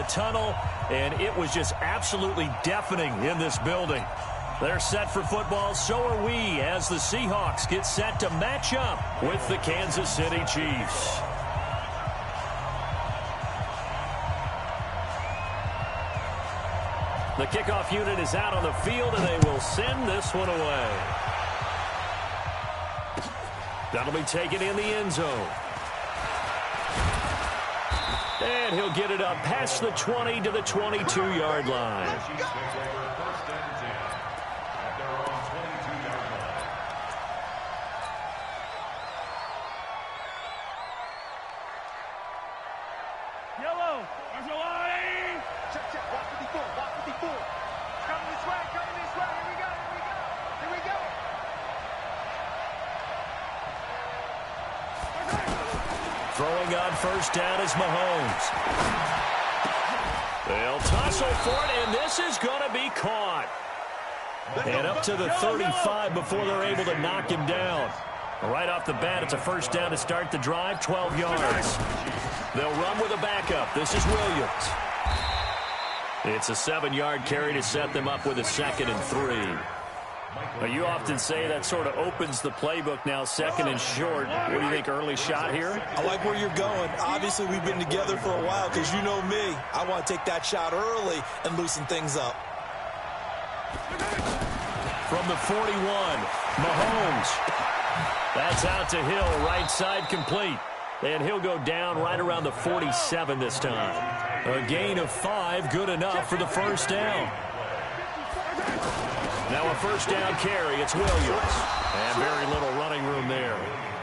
tunnel, and it was just absolutely deafening in this building. They're set for football, so are we, as the Seahawks get set to match up with the Kansas City Chiefs. The kickoff unit is out on the field, and they will send this one away. That'll be taken in the end zone. And he'll get it up past the 20 to the 22-yard line. Yellow, there's a line. Check, check, 154, 154. Coming this way, here we go, here we go, here we go. Throwing on first down is Mahomes. They'll tussle for it, and this is going to be caught. And up to the 35 before they're able to knock him down. Right off the bat, it's a first down to start the drive, 12 yards. They'll run with a backup. This is Williams. It's a 7-yard carry to set them up with a 2nd and 3. Now, you often say that sort of opens the playbook now, 2nd and short. What do you think, early shot here? I like where you're going. Obviously, we've been together for a while because you know me. I want to take that shot early and loosen things up. From the 41, Mahomes. That's out to Hill, right side complete. And he'll go down right around the 47 this time. A gain of 5, good enough for the first down. Now a first down carry, it's Williams. And very little running room there.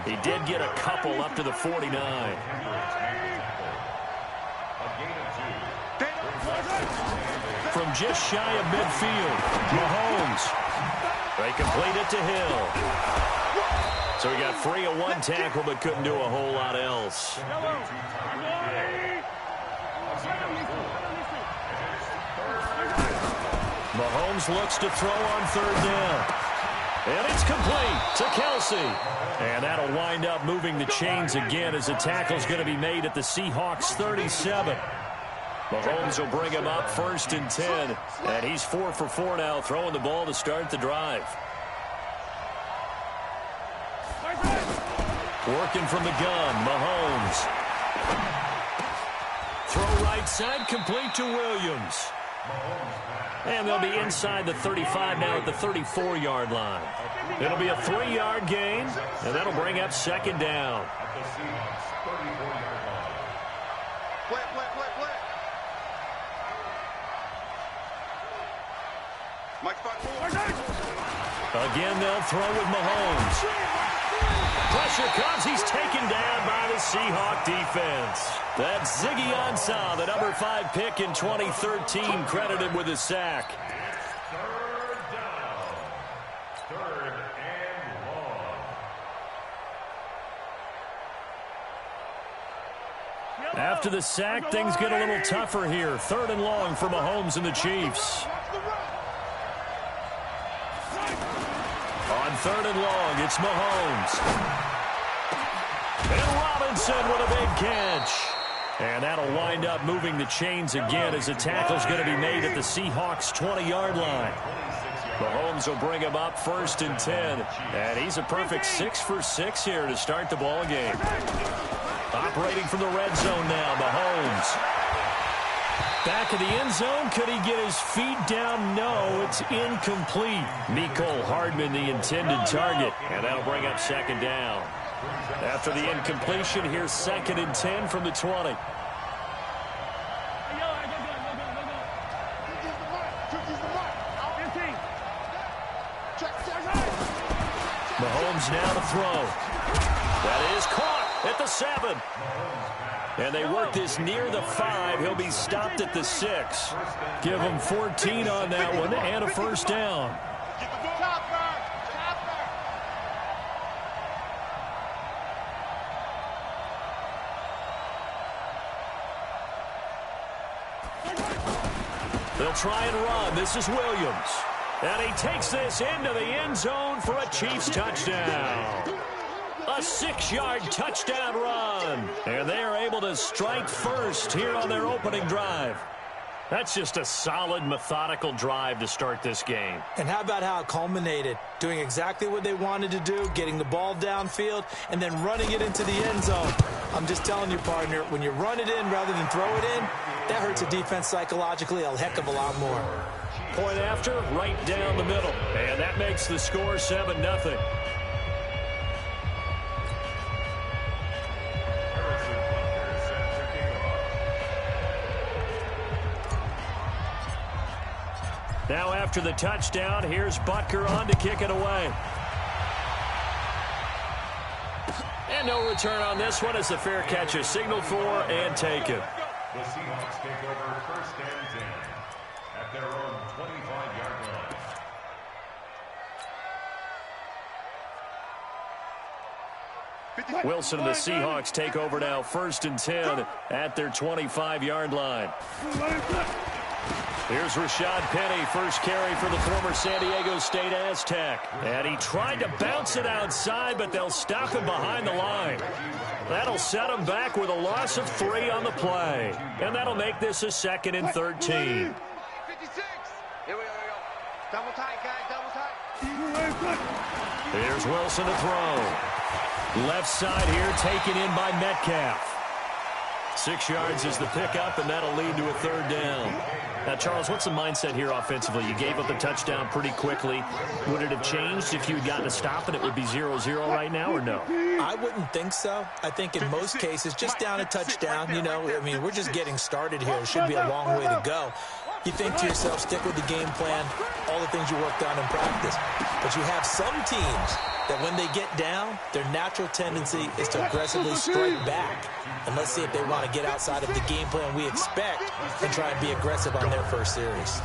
He did get a couple up to the 49. From just shy of midfield, Mahomes. They complete it to Hill. So he got free of one tackle but couldn't do a whole lot else. Mahomes looks to throw on third down. And it's complete to Kelsey. And that'll wind up moving the chains again as the tackle's going to be made at the Seahawks 37. Mahomes will bring him up 1st and 10. And he's 4 for 4 now, throwing the ball to start the drive. Working from the gun, Mahomes. Throw right side, complete to Williams. And they'll be inside the 35 now at the 34-yard line. It'll be a 3-yard gain, and that'll bring up 2nd down. Again, they'll throw with Mahomes. Pressure comes. He's taken down by the Seahawk defense. That's Ziggy Ansah, the number 5 pick in 2013, credited with a sack. Third and long. After the sack, things get a little tougher here. 3rd and long for Mahomes and the Chiefs. On 3rd and long, it's Mahomes. And Robinson with a big catch. And that'll wind up moving the chains again as the tackle's going to be made at the Seahawks 20-yard line. Mahomes will bring him up 1st and 10. And he's a perfect 6 for 6 here to start the ball game. Operating from the red zone now, Mahomes. Back of the end zone. Could he get his feet down? No, it's incomplete. Mecole Hardman, the intended target. And that'll bring up 2nd down. After the incompletion, here's 2nd and 10 from the 20. Mahomes now to throw. That is caught at the 7. And they work this near the 5. He'll be stopped at the 6. Give him 14 on that one and a first down. They'll try and run. This is Williams. And he takes this into the end zone for a Chiefs touchdown. A 6-yard touchdown run. And they are able to strike first here on their opening drive. That's just a solid, methodical drive to start this game. And how about how it culminated? Doing exactly what they wanted to do, getting the ball downfield, and then running it into the end zone. I'm just telling you, partner, when you run it in rather than throw it in, that hurts a defense psychologically a heck of a lot more. Point after, right down the middle. And that makes the score 7-0. Now after the touchdown, here's Butker on to kick it away. And no return on this one as the fair catch is signaled for and taken. The Seahawks take over 1st and 10 at their own 25-yard line. Wilson and the Seahawks take over now 1st and 10 at their 25-yard line. Here's Rashad Penny, first carry for the former San Diego State Aztec. And he tried to bounce it outside, but they'll stop him behind the line. That'll set him back with a loss of 3 on the play. And that'll make this a 2nd and 13. 56. Here we go. Double tight, guys. Double tight. Here's Wilson to throw. Left side here taken in by Metcalf. 6 yards is the pickup, and that'll lead to a 3rd down. Now, Charles, what's the mindset here offensively? You gave up the touchdown pretty quickly. Would it have changed if you had gotten a stop and it would be 0-0 right now, or no? I wouldn't think so. I think in most cases, just down a touchdown, you know, I mean, we're just getting started here. It should be a long way to go. You think to yourself, stick with the game plan, all the things you worked on in practice. But you have some teams that when they get down, their natural tendency is to aggressively strike back. And let's see if they want to get outside of the game plan we expect and try and be aggressive on their first series.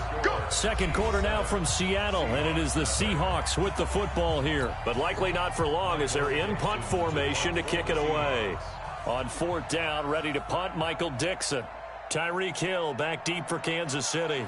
Second quarter now from Seattle, and it is the Seahawks with the football here. But likely not for long as they're in punt formation to kick it away. On 4th down, ready to punt, Michael Dixon. Tyreek Hill back deep for Kansas City.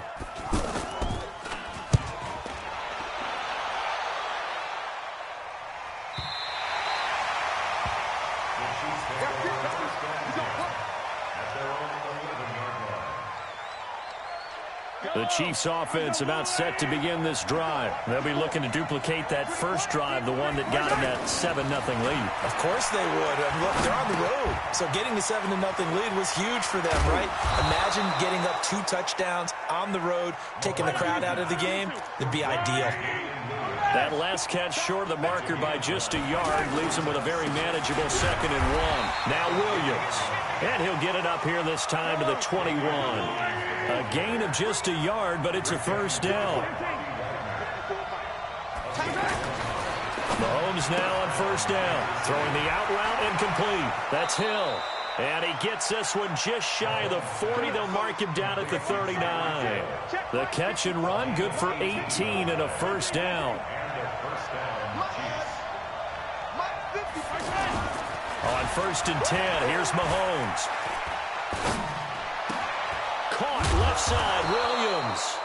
The Chiefs offense about set to begin this drive. They'll be looking to duplicate that first drive, the one that got them that 7-0 lead. Of course they would. Look, they're on the road. So getting the 7-0 lead was huge for them, right? Imagine getting up 2 touchdowns on the road, taking the crowd out of the game. It'd be ideal. That last catch short of the marker by just a yard leaves him with a very manageable 2nd and 1. Now Williams. And he'll get it up here this time to the 21. A gain of just a yard, but it's a 1st down. Mahomes now on 1st down. Throwing the out route incomplete. That's Hill. And he gets this one just shy of the 40. They'll mark him down at the 39. The catch and run, good for 18 and a 1st down. On 1st and 10, here's Mahomes. Caught left side, Williams.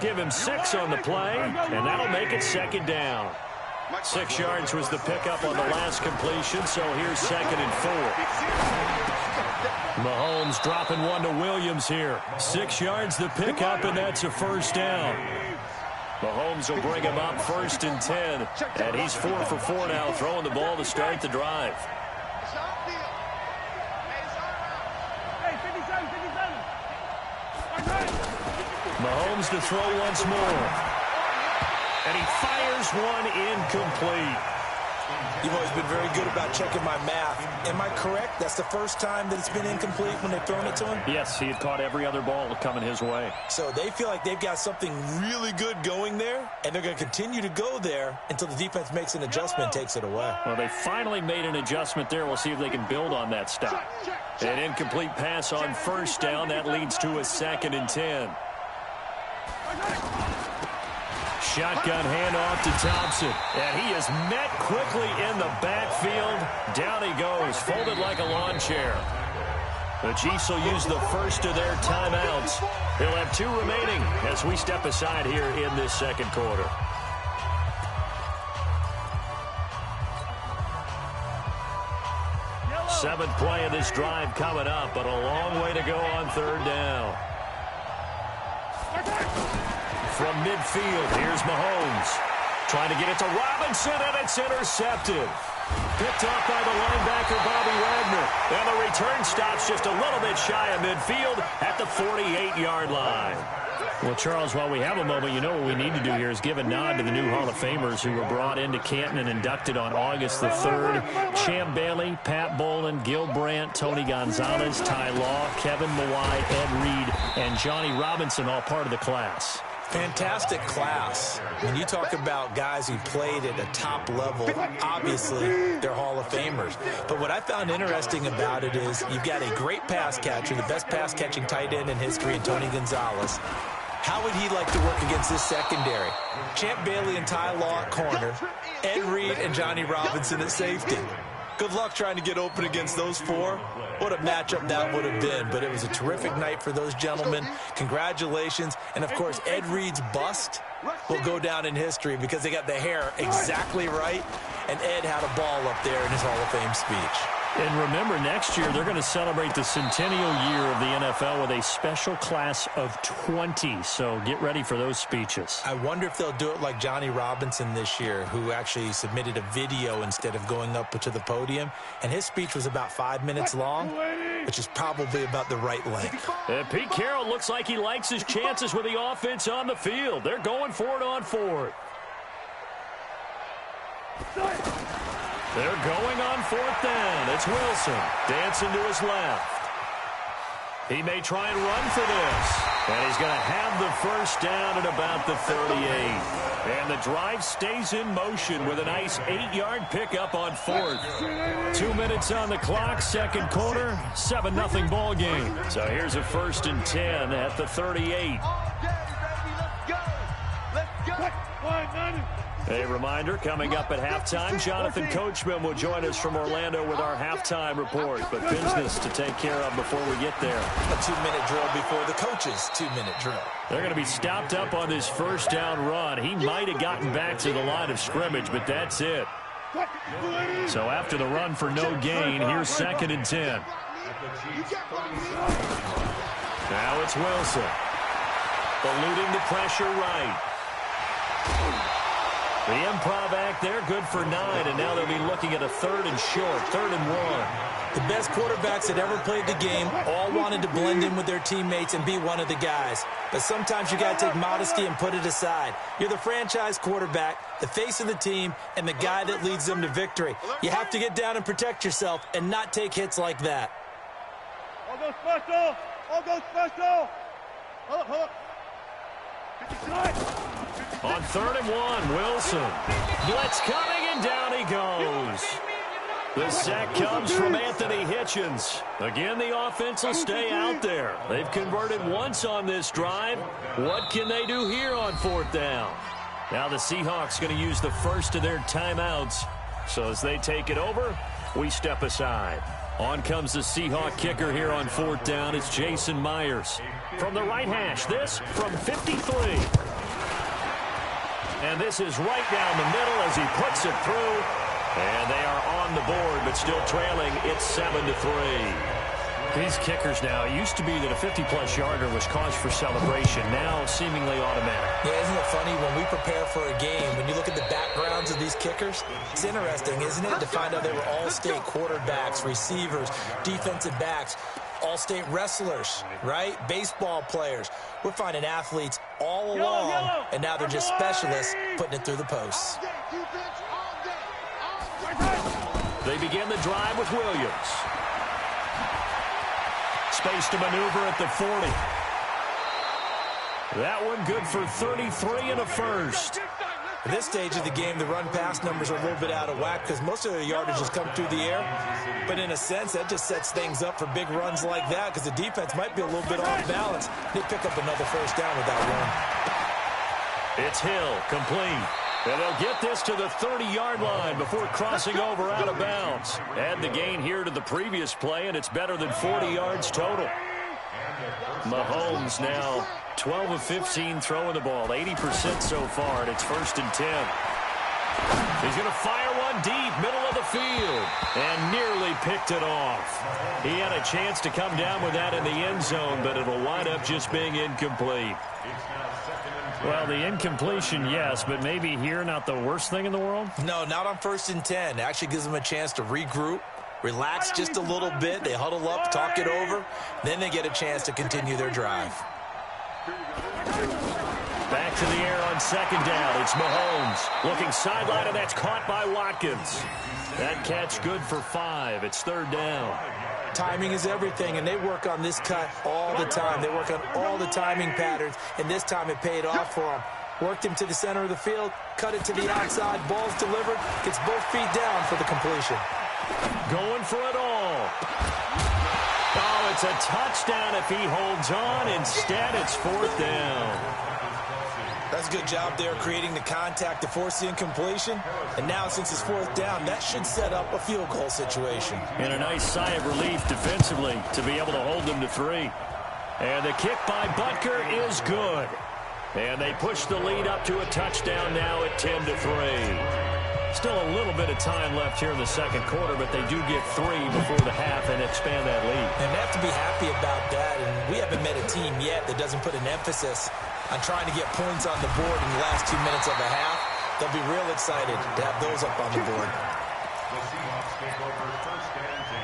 Give him 6 on the play, and that'll make it 2nd down. 6 yards was the pickup on the last completion, so here's 2nd and 4. Mahomes dropping one to Williams here. 6 yards the pickup, and that's a 1st down. Mahomes will bring him up 1st and 10, and he's 4 for 4 now, throwing the ball to start the drive. Mahomes to throw once more. And he fires one incomplete. You've always been very good about checking my math. Am I correct? That's the first time that it's been incomplete when they've thrown it to him? Yes, he had caught every other ball coming his way. So they feel like they've got something really good going there, and they're going to continue to go there until the defense makes an adjustment and takes it away. Well, they finally made an adjustment there. We'll see if they can build on that stop. An incomplete pass on 1st down. That leads to a 2nd and 10. Shotgun handoff to Thompson. And he is met quickly in the backfield. Down he goes, folded like a lawn chair. The Chiefs will use the first of their timeouts. They'll have 2 remaining as we step aside here in this 2nd quarter. Seventh play of this drive coming up, but a long way to go on third down. From midfield, here's Mahomes. Trying to get it to Robinson, and it's intercepted. Picked off by the linebacker, Bobby Wagner. And the return stops just a little bit shy of midfield at the 48-yard line. Well, Charles, while we have a moment, you know what we need to do here is give a nod to the new Hall of Famers who were brought into Canton and inducted on August the 3rd. Champ Bailey, Pat Bolin, Gil Brandt, Tony Gonzalez, Ty Law, Kevin Mawai, Ed Reed, and Johnny Robinson, all part of the class. Fantastic class. When you talk about guys who played at a top level, obviously they're Hall of Famers. But what I found interesting about it is you've got a great pass catcher, the best pass-catching tight end in history, in Tony Gonzalez. How would he like to work against this secondary? Champ Bailey and Ty Law at corner, Ed Reed and Johnny Robinson at safety. Good luck trying to get open against those four. What a matchup that would have been. But it was a terrific night for those gentlemen. Congratulations. And, of course, Ed Reed's bust will go down in history because they got the hair exactly right. And Ed had a ball up there in his Hall of Fame speech. And remember, next year they're going to celebrate the centennial year of the NFL with a special class of 20. So get ready for those speeches. I wonder if they'll do it like Johnny Robinson this year, who actually submitted a video instead of going up to the podium. And his speech was about 5 minutes long, which is probably about the right length. And Pete Carroll looks like he likes his chances with the offense on the field. They're going for it on fourth. They're going on fourth down. It's Wilson dancing to his left. He may try and run for this. And he's going to have the first down at about the 38. And the drive stays in motion with a nice 8-yard pickup on fourth. 2 minutes on the clock, second quarter, 7-0 ball game. So here's a 1st and 10 at the 38. A reminder, coming up at halftime, Jonathan Coachman will join us from Orlando with our halftime report. But business to take care of before we get there. A 2-minute drill before the coach's 2-minute drill. They're going to be stopped up on this first down run. He might have gotten back to the line of scrimmage, but that's it. So after the run for no gain, here's 2nd and 10. Now it's Wilson. Eluding the pressure right. The improv act there, good for 9, and now they'll be looking at a 3rd and short, 3rd and 1. The best quarterbacks that ever played the game all wanted to blend in with their teammates and be one of the guys. But sometimes you got to take modesty and put it aside. You're the franchise quarterback, the face of the team, and the guy that leads them to victory. You have to get down and protect yourself and not take hits like that. All go special! All go special! Hold up. On 3rd and 1, Wilson. Blitz coming, and down he goes. The sack comes from Anthony Hitchens. Again, the offense will stay out there. They've converted once on this drive. What can they do here on 4th down? Now the Seahawks going to use the first of their timeouts. So as they take it over, we step aside. On comes the Seahawk kicker here on 4th down. It's Jason Myers. From the right hash, this from 53. And this is right down the middle as he puts it through. And they are on the board, but still trailing. It's 7-3. These kickers now, it used to be that a 50-plus yarder was cause for celebration. Now seemingly automatic. Yeah, isn't it funny when we prepare for a game, when you look at the backgrounds of these kickers, it's interesting, isn't it, to find out they were all-state quarterbacks, receivers, defensive backs, all-state wrestlers, right? Baseball players. We're finding athletes all along, and now they're just specialists putting it through the posts. They begin the drive with Williams. Space to maneuver at the 40. That one good for 33 and a first. At this stage of the game, the run-pass numbers are a little bit out of whack because most of their yardage has come through the air. But in a sense, that just sets things up for big runs like that because the defense might be a little bit off balance. They pick up another first down with that run. It's Hill, complete. And they'll get this to the 30-yard line before crossing over out of bounds. Add the gain here to the previous play, and it's better than 40 yards total. Mahomes now 12 of 15 throwing the ball, 80% so far, and it's 1st and 10. He's going to fire one deep, middle of the field and nearly picked it off. He had a chance to come down with that in the end zone, but it'll wind up just being incomplete. Well, the incompletion, yes, but maybe here not the worst thing in the world? No, not on 1st and 10. It actually gives them a chance to regroup, relax just a little bit. They huddle up, talk it over. Then they get a chance to continue their drive. Back to the air on 2nd down. It's Mahomes looking sideline, and that's caught by Watkins. That catch good for 5. It's 3rd down. Timing is everything, and they work on this cut all the time. They work on all the timing patterns, and this time it paid off for them. Worked him to the center of the field, cut it to the outside, ball's delivered, gets both feet down for the completion. Going for it all. Oh, it's a touchdown if he holds on. Instead, it's 4th down. That's a good job there creating the contact to force the incompletion. And now, since it's 4th down, that should set up a field goal situation. And a nice sigh of relief defensively to be able to hold them to 3. And the kick by Butker is good. And they push the lead up to a touchdown now at 10-3. Still a little bit of time left here in the 2nd quarter, but they do get 3 before the half and expand that lead. And they have to be happy about that. And we haven't met a team yet that doesn't put an emphasis on trying to get points on the board in the last 2 minutes of the half. They'll be real excited to have those up on the board. The Seahawks take over 1st and 10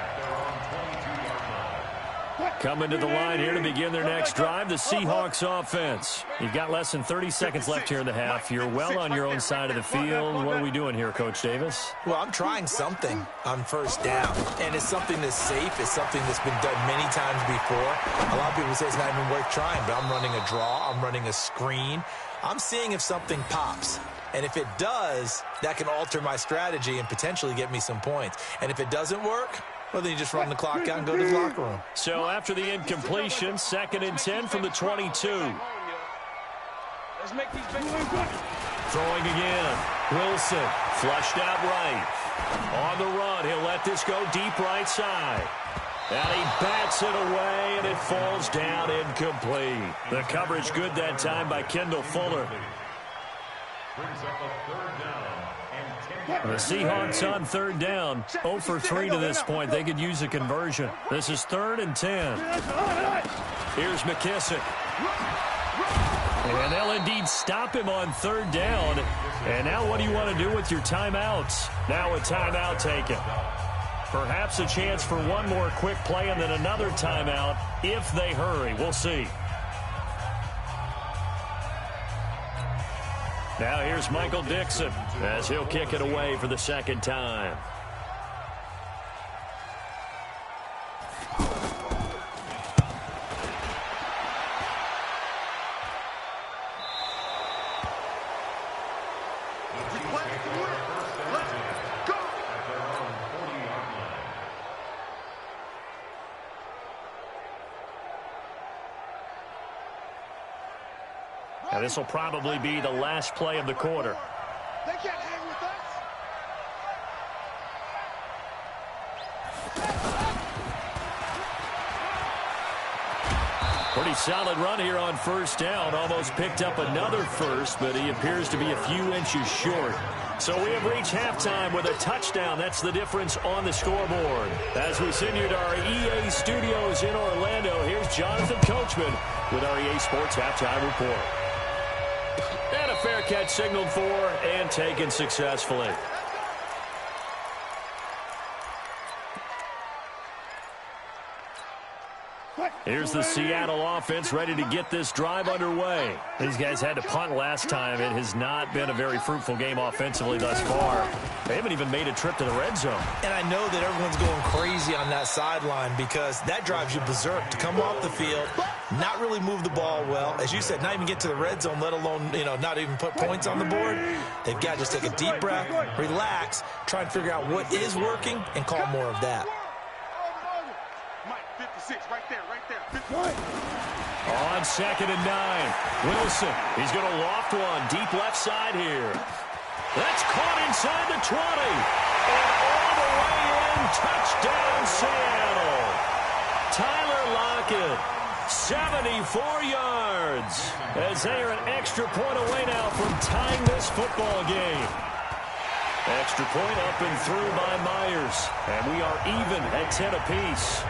at their own 22-yard line. Coming to the line here to begin their next drive, the Seahawks offense. You've got less than 30 seconds left here in the half. You're well on your own side of the field. What are we doing here, Coach Davis? Well, I'm trying something on 1st down, and it's something that's safe. It's something that's been done many times before. A lot of people say it's not even worth trying, but I'm running a draw. I'm running a screen. I'm seeing if something pops. And if it does, that can alter my strategy and potentially get me some points. And if it doesn't work, well, then you just run the clock out and go to the locker room. So after the incompletion, 2nd and 10 from the 22. Let's make these big Throwing again. Wilson flushed out right. On the run, he'll let this go deep right side. And he bats it away, and it falls down incomplete. The coverage good that time by Kendall Fuller. Brings up a 3rd down and 10. The Seahawks on 3rd down. 0 for 3 to this point. They could use a conversion. This is 3rd and 10. Here's McKissick. And they'll indeed stop him on 3rd down. And now what do you want to do with your timeouts? Now a timeout taken. Perhaps a chance for one more quick play and then another timeout if they hurry. We'll see. Now here's Michael Dixon as he'll kick it away for the 2nd time. And this will probably be the last play of the quarter. They can't hang with us. Pretty solid run here on 1st down. Almost picked up another first, but he appears to be a few inches short. So we have reached halftime with a touchdown. That's the difference on the scoreboard. As we send you to our EA studios in Orlando, here's Jonathan Coachman with our EA Sports Halftime Report. And a fair catch signaled for and taken successfully. Here's the Seattle offense ready to get this drive underway. These guys had to punt last time. It has not been a very fruitful game offensively thus far. They haven't even made a trip to the red zone. And I know that everyone's going crazy on that sideline because that drives you berserk to come off the field, not really move the ball well. As you said, not even get to the red zone, let alone, not even put points on the board. They've got to just take a deep breath, relax, try and figure out what is working, and call more of that. Mike, 56, right there. On 2nd and 9, Wilson. He's going to loft one deep left side here. That's caught inside the 20. And all the way in, touchdown Seattle. Tyler Lockett, 74 yards. As they are an extra point away now from tying this football game. Extra point up and through by Myers. And we are even at 10 apiece.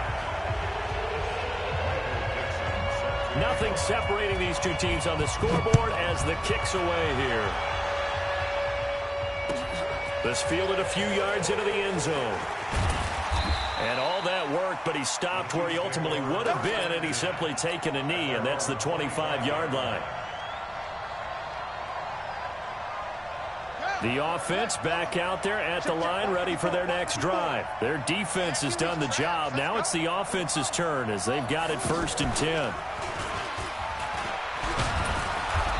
Nothing separating these two teams on the scoreboard as the kick's away here. This fielded a few yards into the end zone. And all that work, but he stopped where he ultimately would have been, and he's simply taken a knee, and that's the 25-yard line. The offense back out there at the line, ready for their next drive. Their defense has done the job. Now it's the offense's turn as they've got it 1st and 10.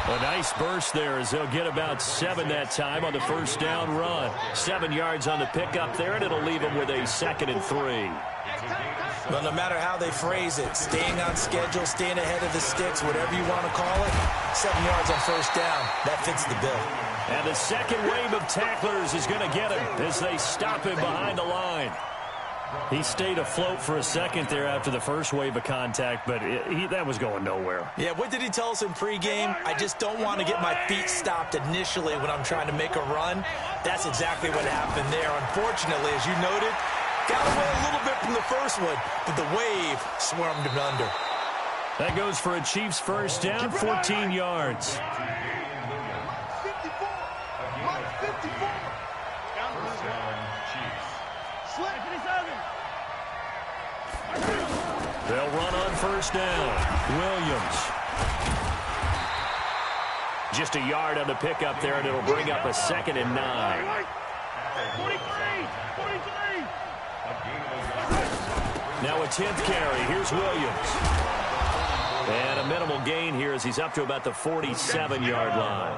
A nice burst there as they'll get about 7 that time on the first down run. 7 yards on the pickup there, and it'll leave them with a 2nd and 3. Well, no matter how they phrase it, staying on schedule, staying ahead of the sticks, whatever you want to call it, 7 yards on first down, that fits the bill. And the second wave of tacklers is going to get him as they stop him behind the line. He stayed afloat for a second there after the first wave of contact, but that was going nowhere. Yeah, what did he tell us in pregame? I just don't want to get my feet stopped initially when I'm trying to make a run. That's exactly what happened there. Unfortunately, as you noted, got away a little bit from the first one, but the wave swarmed him under. That goes for a Chiefs first down, 14 yards. 54. First down, Chiefs. They'll run on first down. Williams. Just a yard on the pickup there, and it'll bring up a 2nd and 9. 43. Now a 10th carry. Here's Williams. And a minimal gain here as he's up to about the 47-yard line.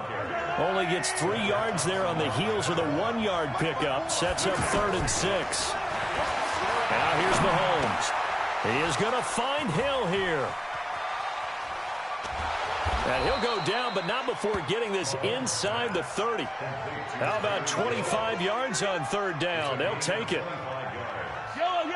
Only gets 3 yards there on the heels of the 1-yard pickup. Sets up 3rd and 6. Now here's Mahomes. He is going to find Hill here. And he'll go down, but not before getting this inside the 30. How about 25 yards on 3rd down? They'll take it.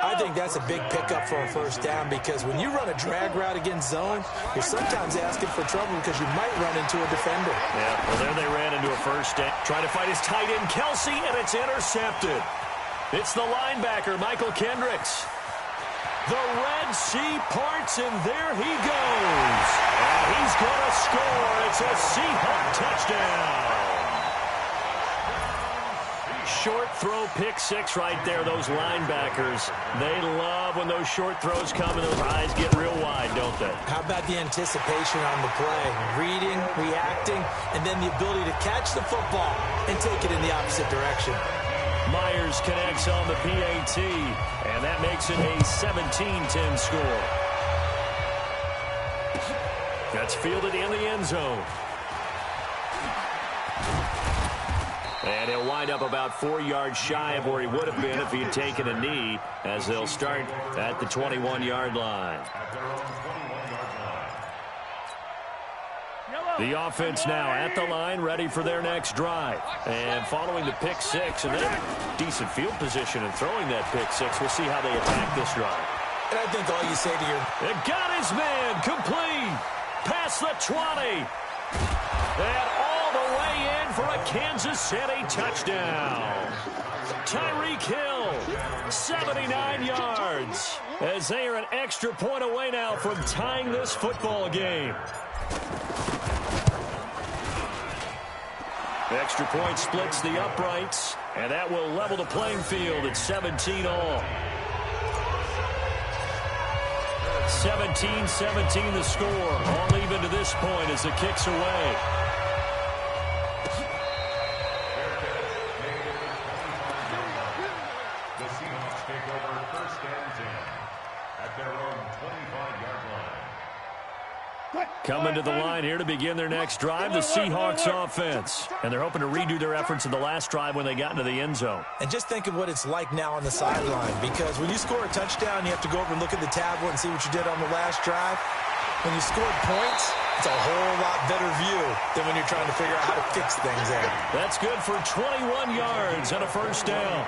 I think that's a big pickup for a first down because when you run a drag route against zone, you're sometimes asking for trouble because you might run into a defender. Yeah, well, there they ran into a first down. Trying to fight his tight end, Kelsey, and it's intercepted. It's the linebacker, Michael Kendricks. The Red Sea parts, and there he goes. And he's going to score. It's a Seahawk touchdown. Short throw, pick 6 right there. Those linebackers, they love when those short throws come and those eyes get real wide, don't they? How about the anticipation on the play? Reading, reacting, and then the ability to catch the football and take it in the opposite direction. Myers connects on the PAT, and that makes it a 17-10 score. That's fielded in the end zone. And he'll wind up about 4 yards shy of where he would have been if he had taken a knee, as they'll start at the 21-yard line. The offense now at the line, ready for their next drive. And following the pick 6, and then decent field position and throwing that pick 6, we'll see how they attack this drive. And I think all you say to your... It got his man, complete, past the 20. And all the way in for a Kansas City touchdown. Tyreek Hill, 79 yards, as they are an extra point away now from tying this football game. The extra point splits the uprights, and that will level the playing field at 17 all. 17-17 the score. All even to this point as the kick's away. The Seahawks take over 1st and 10 at their own 25-yard line. Coming to the line here to begin their next drive, the Seahawks offense. And they're hoping to redo their efforts in the last drive when they got into the end zone. And just think of what it's like now on the sideline, because when you score a touchdown, you have to go over and look at the tablet and see what you did on the last drive. When you scored points, it's a whole lot better view than when you're trying to figure out how to fix things there. That's good for 21 yards and a first down.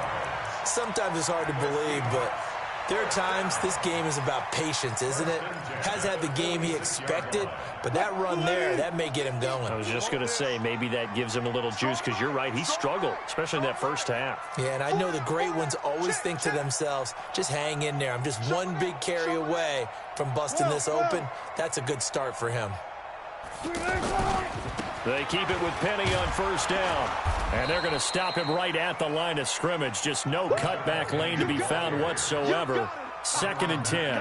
Sometimes it's hard to believe, but There are times this game is about patience, isn't it? Has had the game he expected, but that run there, that may get him going. I was just going to say, maybe that gives him a little juice, because you're right, he struggled, especially in that first half. Yeah, and I know the great ones always think to themselves, just hang in there. I'm just one big carry away from busting this open. That's a good start for him. They keep it with Penny on first down. And they're going to stop him right at the line of scrimmage. Just no cutback lane to be found whatsoever. 2nd and 10.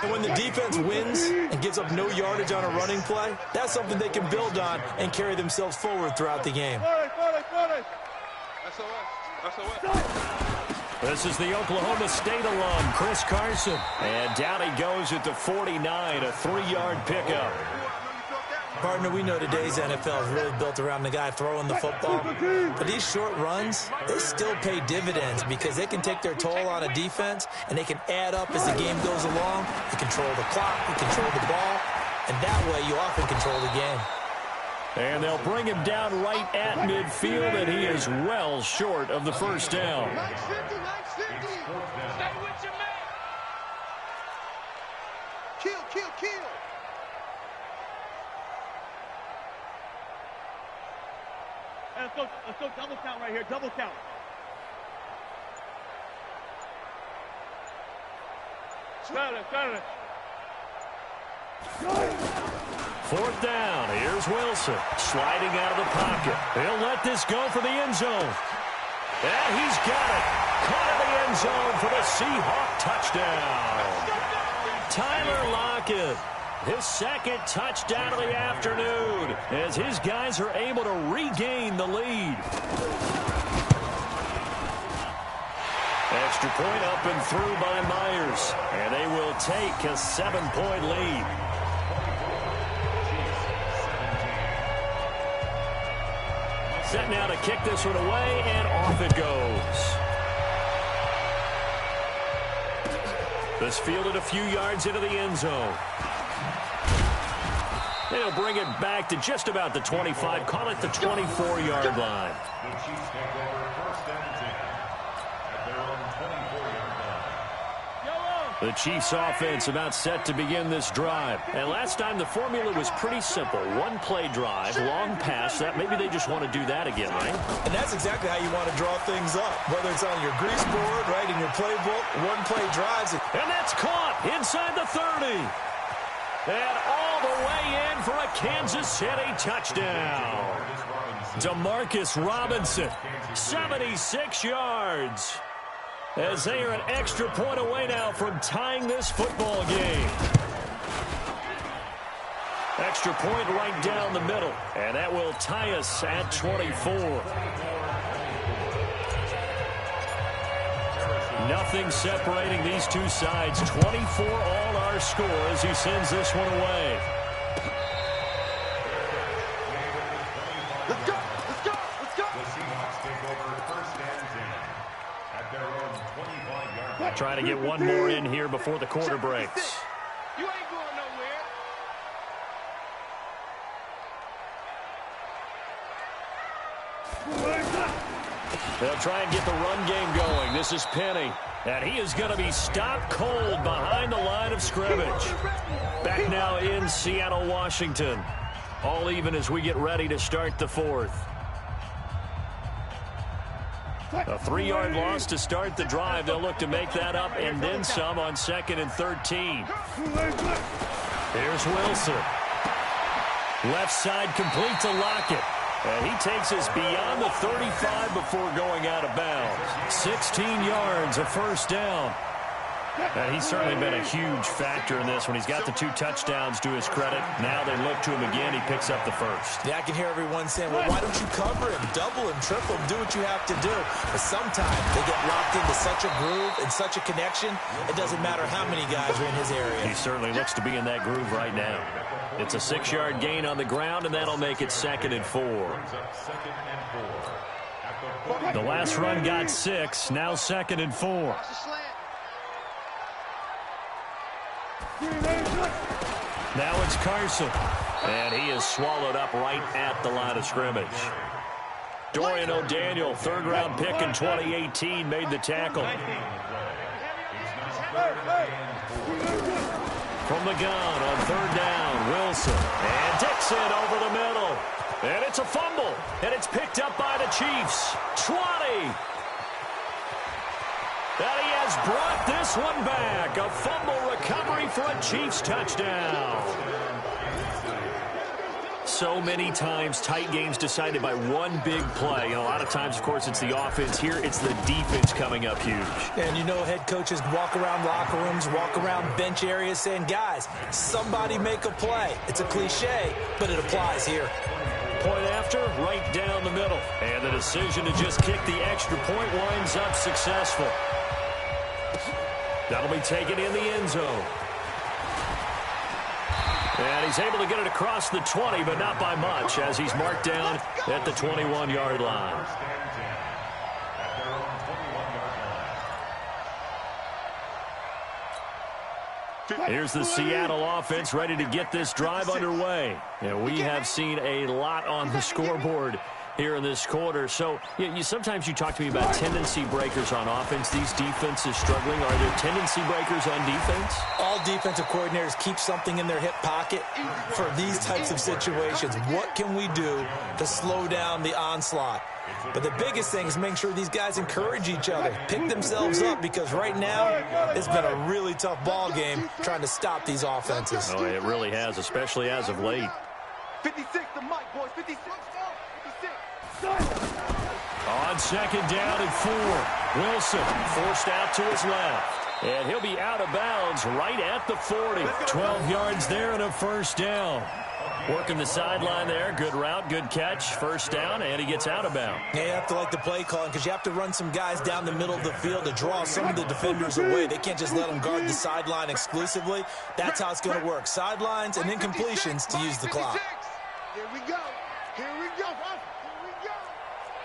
And when the defense wins and gives up no yardage on a running play, that's something they can build on and carry themselves forward throughout the game. This is the Oklahoma State alum, Chris Carson. And down he goes at the 49, a 3-yard pickup. Partner, we know today's NFL is really built around the guy throwing the football. But these short runs, they still pay dividends because they can take their toll on a defense and they can add up as the game goes along. You control the clock, you control the ball, and that way you often control the game. And they'll bring him down right at midfield, and he is well short of the first down. Kill. Let's go double count right here, double count. Got it. 4th down. Here's Wilson sliding out of the pocket. He'll let this go for the end zone. And he's got it. Caught in the end zone for the Seahawk touchdown. Tyler Lockett, his 2nd touchdown of the afternoon, as his guys are able to regain the lead. Extra point up and through by Myers, and they will take a 7-point lead. Set now to kick this one away, and off it goes. This fielded a few yards into the end zone. They'll bring it back to just about the 25, call it the 24-yard line. The Chiefs take over 1st and 10 at their own 24-yard line. The Chiefs offense about set to begin this drive. And last time the formula was pretty simple. One play drive, long pass. That maybe they just want to do that again, right? And that's exactly how you want to draw things up. Whether it's on your grease board, right, in your playbook, one play drives. And that's caught inside the 30. And all the way in for a Kansas City touchdown. Demarcus Robinson, 76 yards. As they are an extra point away now from tying this football game. Extra point right down the middle. And that will tie us at 24. Nothing separating these two sides. 24 all our score as he sends this one away. Let's go. The Seahawks take over 1st and 10 at their own 25-yard line. Trying to get one more in here before the quarter breaks. You ain't going nowhere. They'll try and get the run game going. This is Penny. And he is going to be stopped cold behind the line of scrimmage. Back now in Seattle, Washington. All even as we get ready to start the 4th. A 3-yard loss to start the drive. They'll look to make that up and then some on 2nd and 13. Here's Wilson. Left side complete to Lockett. And he takes us beyond the 35 before going out of bounds. 16 yards, a first down. And he's certainly been a huge factor in this when he's got the 2 touchdowns to his credit. Now they look to him again. He picks up the first. Yeah, I can hear everyone saying, well, why don't you cover him, double him, triple him, do what you have to do. But sometimes they get locked into such a groove and such a connection, it doesn't matter how many guys are in his area. He certainly looks to be in that groove right now. It's a 6-yard gain on the ground, and that'll make it 2nd and 4. The last run got 6, now 2nd and 4. Now it's Carson, and he is swallowed up right at the line of scrimmage. Dorian O'Daniel, third-round pick in 2018, made the tackle. From the gun on third down, Wilson. And Dixon over the middle. And it's a fumble. And it's picked up by the Chiefs. 20. And he has brought this one back. A fumble recovery for a Chiefs touchdown. So many times, tight games decided by one big play. And a lot of times, of course, it's the offense. Here, it's the defense coming up huge. And you know head coaches walk around locker rooms, walk around bench areas saying, guys, somebody make a play. It's a cliche, but it applies here. Point after, right down the middle. And the decision to just kick the extra point winds up successful. That'll be taken in the end zone. And he's able to get it across the 20, but not by much, as he's marked down at the 21-yard line. Here's the Seattle offense ready to get this drive underway. And we have seen a lot on the scoreboard here in this quarter. So sometimes you talk to me about tendency breakers on offense. These defenses struggling. Are there tendency breakers on defense? All defensive coordinators keep something in their hip pocket for these types of situations. What can we do to slow down the onslaught? But the biggest thing is making sure these guys encourage each other, pick themselves up, because right now it's been a really tough ball game trying to stop these offenses. Oh, it really has, especially as of late. 56 to Mike, boys. 56. On second down and 4, Wilson forced out to his left. And he'll be out of bounds right at the 40. 12 yards there and a first down. Working the sideline there. Good route, good catch. First down, and he gets out of bounds. Yeah, you have to like the play calling because you have to run some guys down the middle of the field to draw some of the defenders away. They can't just let them guard the sideline exclusively. That's how it's going to work. Sidelines and incompletions to use the clock. Here we go. Here we go.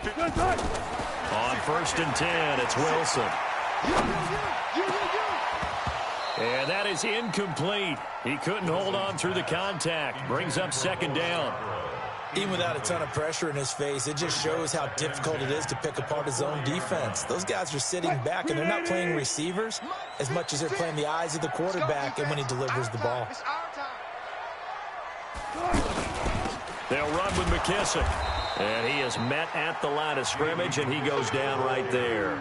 On first and 10, it's Wilson. And that is incomplete. He couldn't hold on through the contact. Brings up second down. Even without a ton of pressure in his face, it just shows how difficult it is to pick apart his own defense. Those guys are sitting back, and they're not playing receivers as much as they're playing the eyes of the quarterback and when he delivers the ball. They'll run with McKissick. And he is met at the line of scrimmage, and he goes down right there.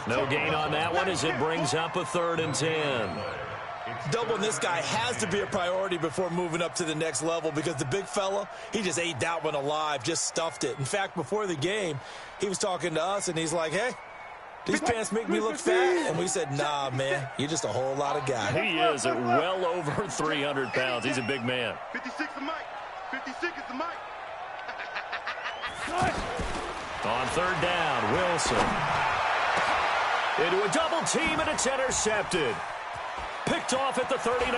No gain on that one as it brings up a 3rd and 10. Doubling this guy has to be a priority before moving up to the next level because the big fella, he just ate that one alive, just stuffed it. In fact, before the game, he was talking to us, and he's like, hey, these pants make me look fat. And we said, nah, man, you're just a whole lot of guy. He is at well over 300 pounds. He's a big man. 56 is Mike. 56 is the Mike. On third down, Wilson. Into a double team, and it's intercepted. Picked off at the 39.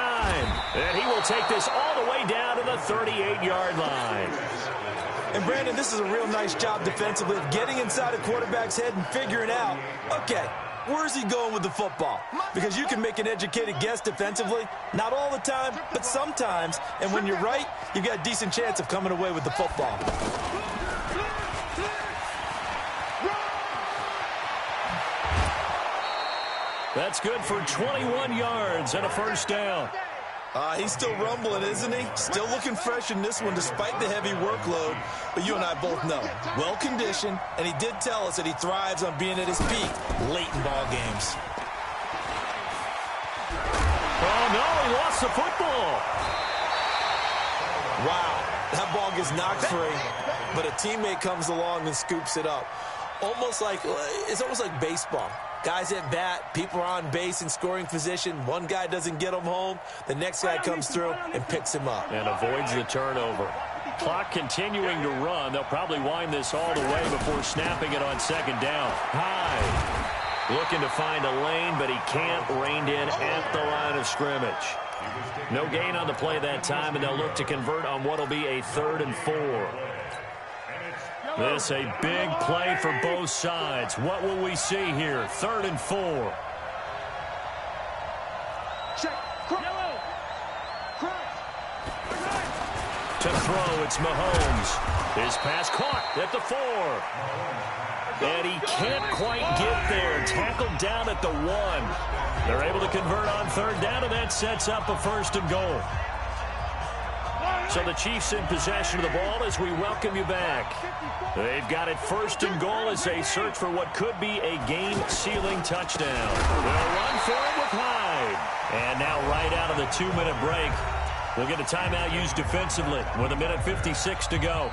And he will take this all the way down to the 38-yard line. And, Brandon, this is a real nice job defensively of getting inside a quarterback's head and figuring out, okay, where's he going with the football? Because you can make an educated guess defensively. Not all the time, but sometimes. And when you're right, you've got a decent chance of coming away with the football. That's good for 21 yards and a first down. He's still rumbling, isn't he? Still looking fresh in this one despite the heavy workload. But you and I both know, well-conditioned, and he did tell us that he thrives on being at his peak late in ball games. Oh, no, he lost the football. Wow, that ball gets knocked free, but a teammate comes along and scoops it up. It's almost like baseball. Guys at bat, people are on base in scoring position. One guy doesn't get him home. The next guy comes through and picks him up. And avoids the turnover. Clock continuing to run. They'll probably wind this all the way before snapping it on second down. High. Looking to find a lane, but he can't. Reined in at the line of scrimmage. No gain on the play that time, and they'll look to convert on what will be a 3rd and 4. This a big play for both sides. What will we see here? 3rd and 4. To throw, it's Mahomes. His pass caught at the 4. And he can't quite get there. Tackled down at the 1. They're able to convert on 3rd down, and that sets up a 1st and goal. So the Chiefs in possession of the ball as we welcome you back. They've got it 1st and goal as they search for what could be a game-sealing touchdown. They'll run for it with Hyde. And now right out of the 2-minute break, we'll get a timeout used defensively with 1:56 to go.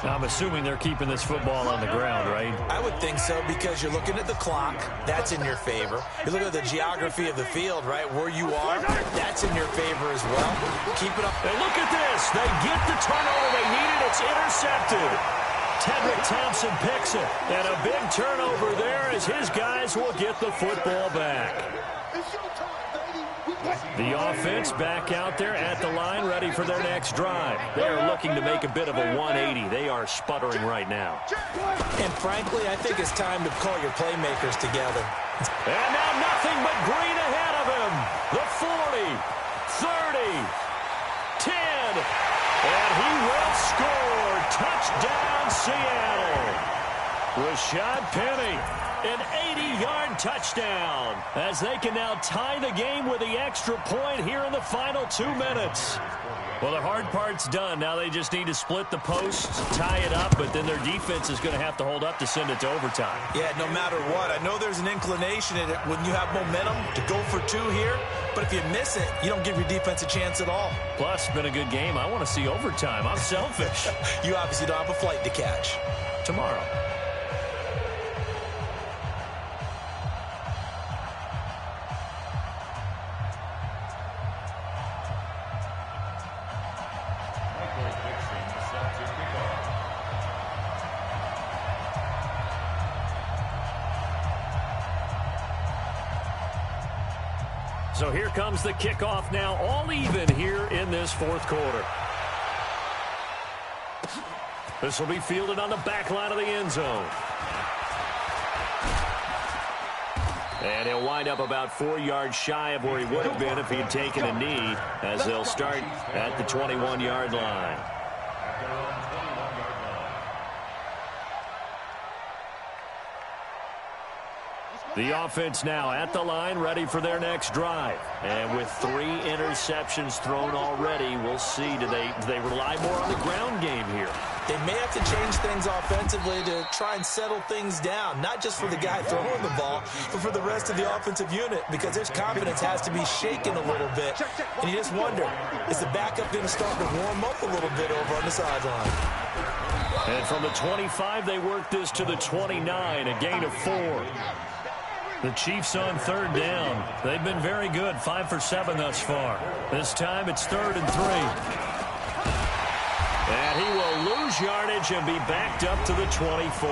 I'm assuming they're keeping this football on the ground, right? I would think so because you're looking at the clock. That's in your favor. You look at the geography of the field, right, where you are. That's in your favor as well. Keep it up. And look at this. They get the turnover they needed. It's intercepted. Tedrick Thompson picks it. And a big turnover there as his guys will get the football back. The offense back out there at the line, ready for their next drive. They are looking to make a bit of a 180. They are sputtering right now. And frankly, I think it's time to call your playmakers together. And now nothing but green ahead of him. The 40, 30, 10, and he will score. Touchdown, Seattle. Rashad Penny. An 80-yard touchdown as they can now tie the game with the extra point here in the final 2 minutes. Well, the hard part's done. Now they just need to split the posts, tie it up, but then their defense is going to have to hold up to send it to overtime. Yeah, no matter what. I know there's an inclination in it when you have momentum to go for 2 here, but if you miss it, you don't give your defense a chance at all. Plus, it's been a good game. I want to see overtime. I'm selfish. You obviously don't have a flight to catch. Tomorrow. So here comes the kickoff now, all even here in this 4th quarter. This will be fielded on the back line of the end zone. And he'll wind up about 4 yards shy of where he would have been if he had taken a knee, as they'll start at the 21-yard line. The offense now at the line, ready for their next drive. And with 3 interceptions thrown already, we'll see, do they rely more on the ground game here? They may have to change things offensively to try and settle things down, not just for the guy throwing the ball, but for the rest of the offensive unit, because their confidence has to be shaken a little bit. And you just wonder, is the backup going to start to warm up a little bit over on the sideline? And from the 25, they work this to the 29, a gain of 4. The Chiefs on 3rd down. They've been very good, 5 for 7 thus far. This time it's 3rd and 3. And he will lose yardage and be backed up to the 24.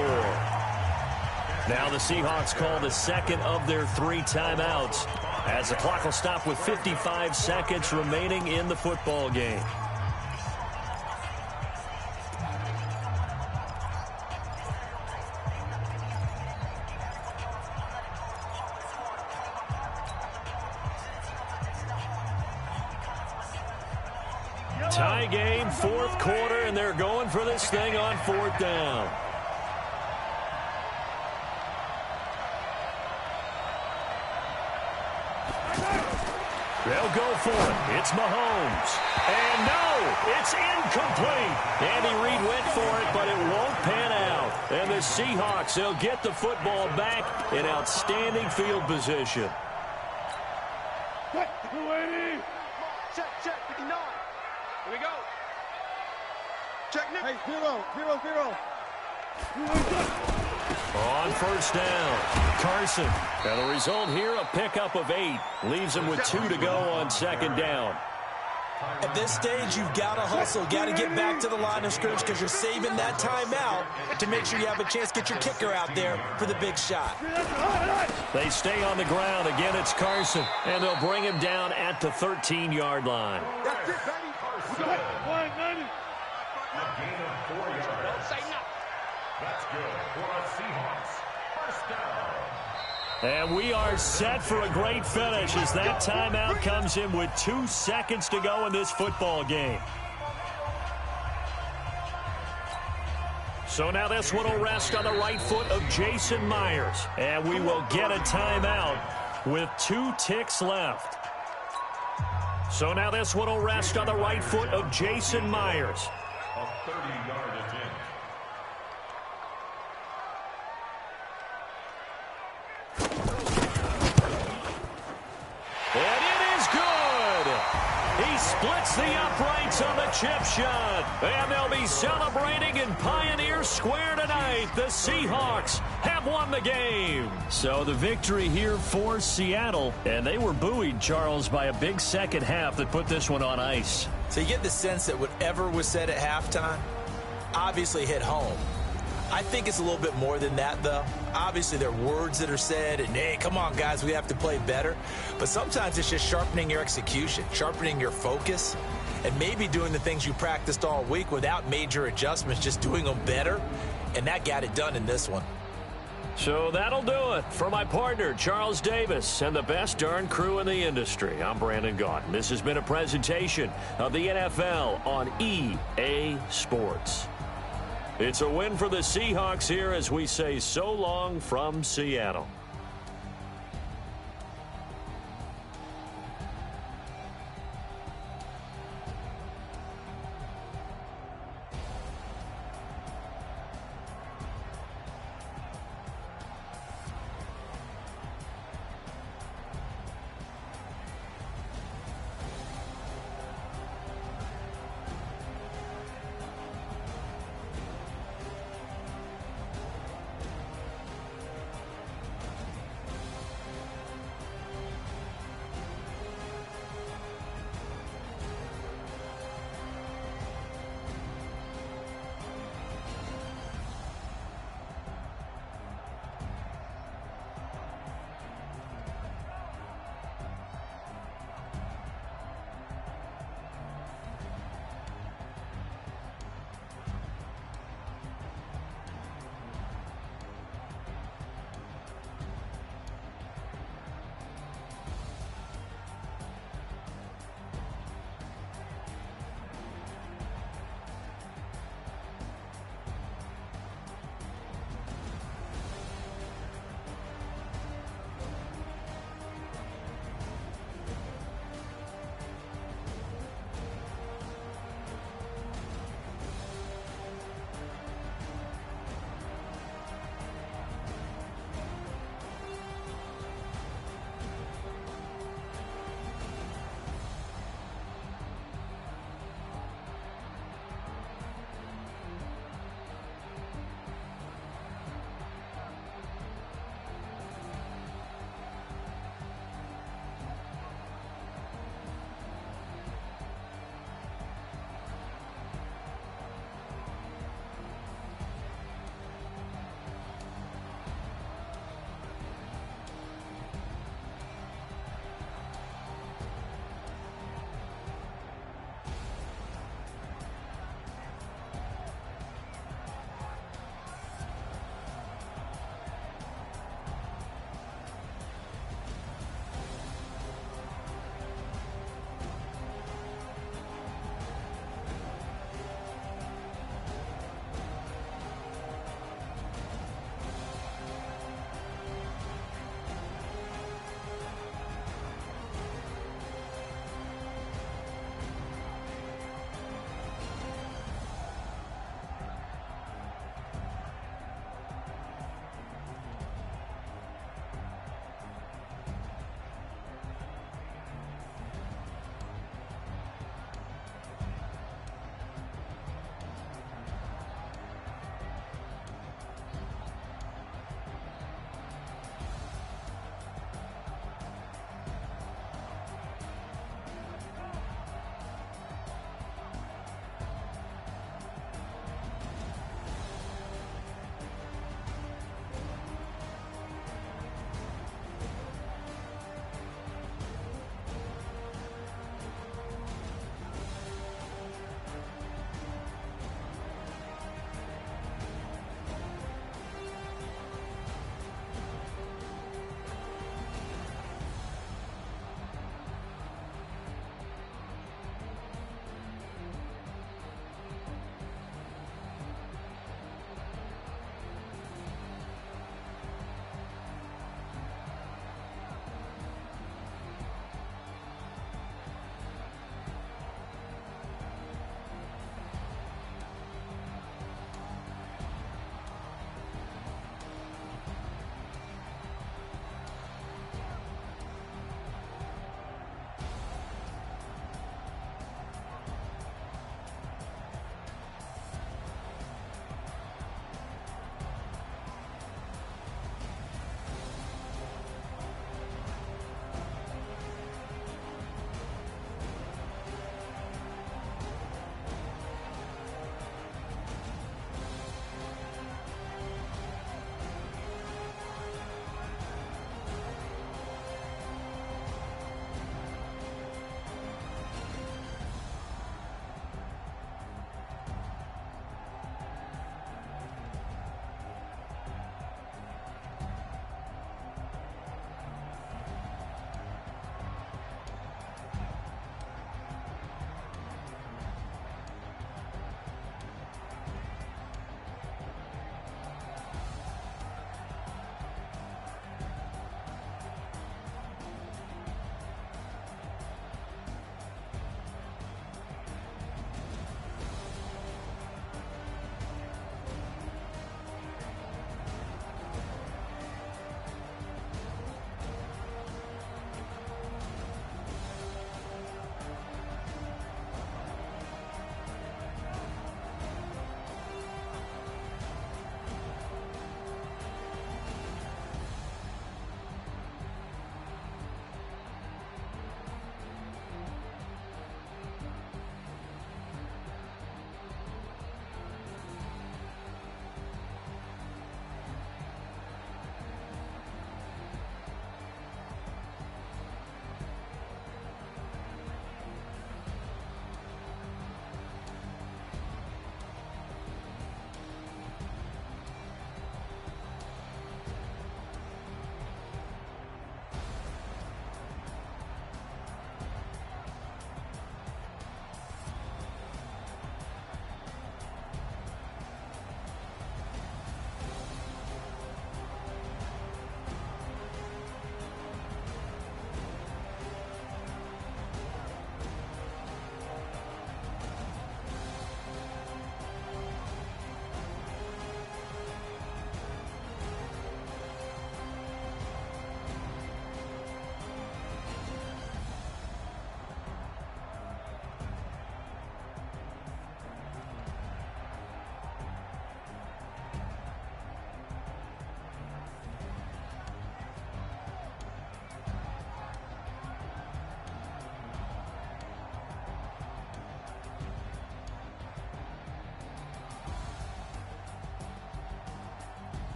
Now the Seahawks call the second of their 3 timeouts as the clock will stop with 55 seconds remaining in the football game. Tie game, 4th quarter, and they're going for this thing on 4th down. They'll go for it. It's Mahomes. And no, it's incomplete. Andy Reid went for it, but it won't pan out. And the Seahawks, they'll get the football back in outstanding field position. Check, 59. Here we go. Check now. Hey, 0. On 1st down, Carson. And the result here, a pickup of 8. Leaves him with 2 to go on 2nd down. At this stage, you've got to hustle, got to get back to the line of scrimmage because you're saving that timeout to make sure you have a chance to get your kicker out there for the big shot. They stay on the ground. Again, it's Carson. And they'll bring him down at the 13-yard line. That's it, baby. Carson. A gain of 4 yards. Don't say nothing. That's good for the Seahawks. 1st down. And we are set for a great finish as that timeout comes in with 2 seconds to go in this football game. So now this one will rest on the right foot of Jason Myers. And we will get a timeout with 2 ticks left. So now this one will rest on the right foot of Jason Myers. A 30-yard attempt. And it is good. He splits the uprights on the chip shot. And they'll be celebrating in Pioneer Square tonight. The Seahawks have won the game. So the victory here for Seattle. And they were buoyed, Charles, by a big second half that put this one on ice. So you get the sense that whatever was said at halftime obviously hit home. I think it's a little bit more than that, though. Obviously, there are words that are said, and, hey, come on, guys, we have to play better. But sometimes it's just sharpening your execution, sharpening your focus, and maybe doing the things you practiced all week without major adjustments, just doing them better. And that got it done in this one. So that'll do it for my partner, Charles Davis, and the best darn crew in the industry. I'm Brandon Gaudin. This has been a presentation of the NFL on EA Sports. It's a win for the Seahawks here as we say so long from Seattle.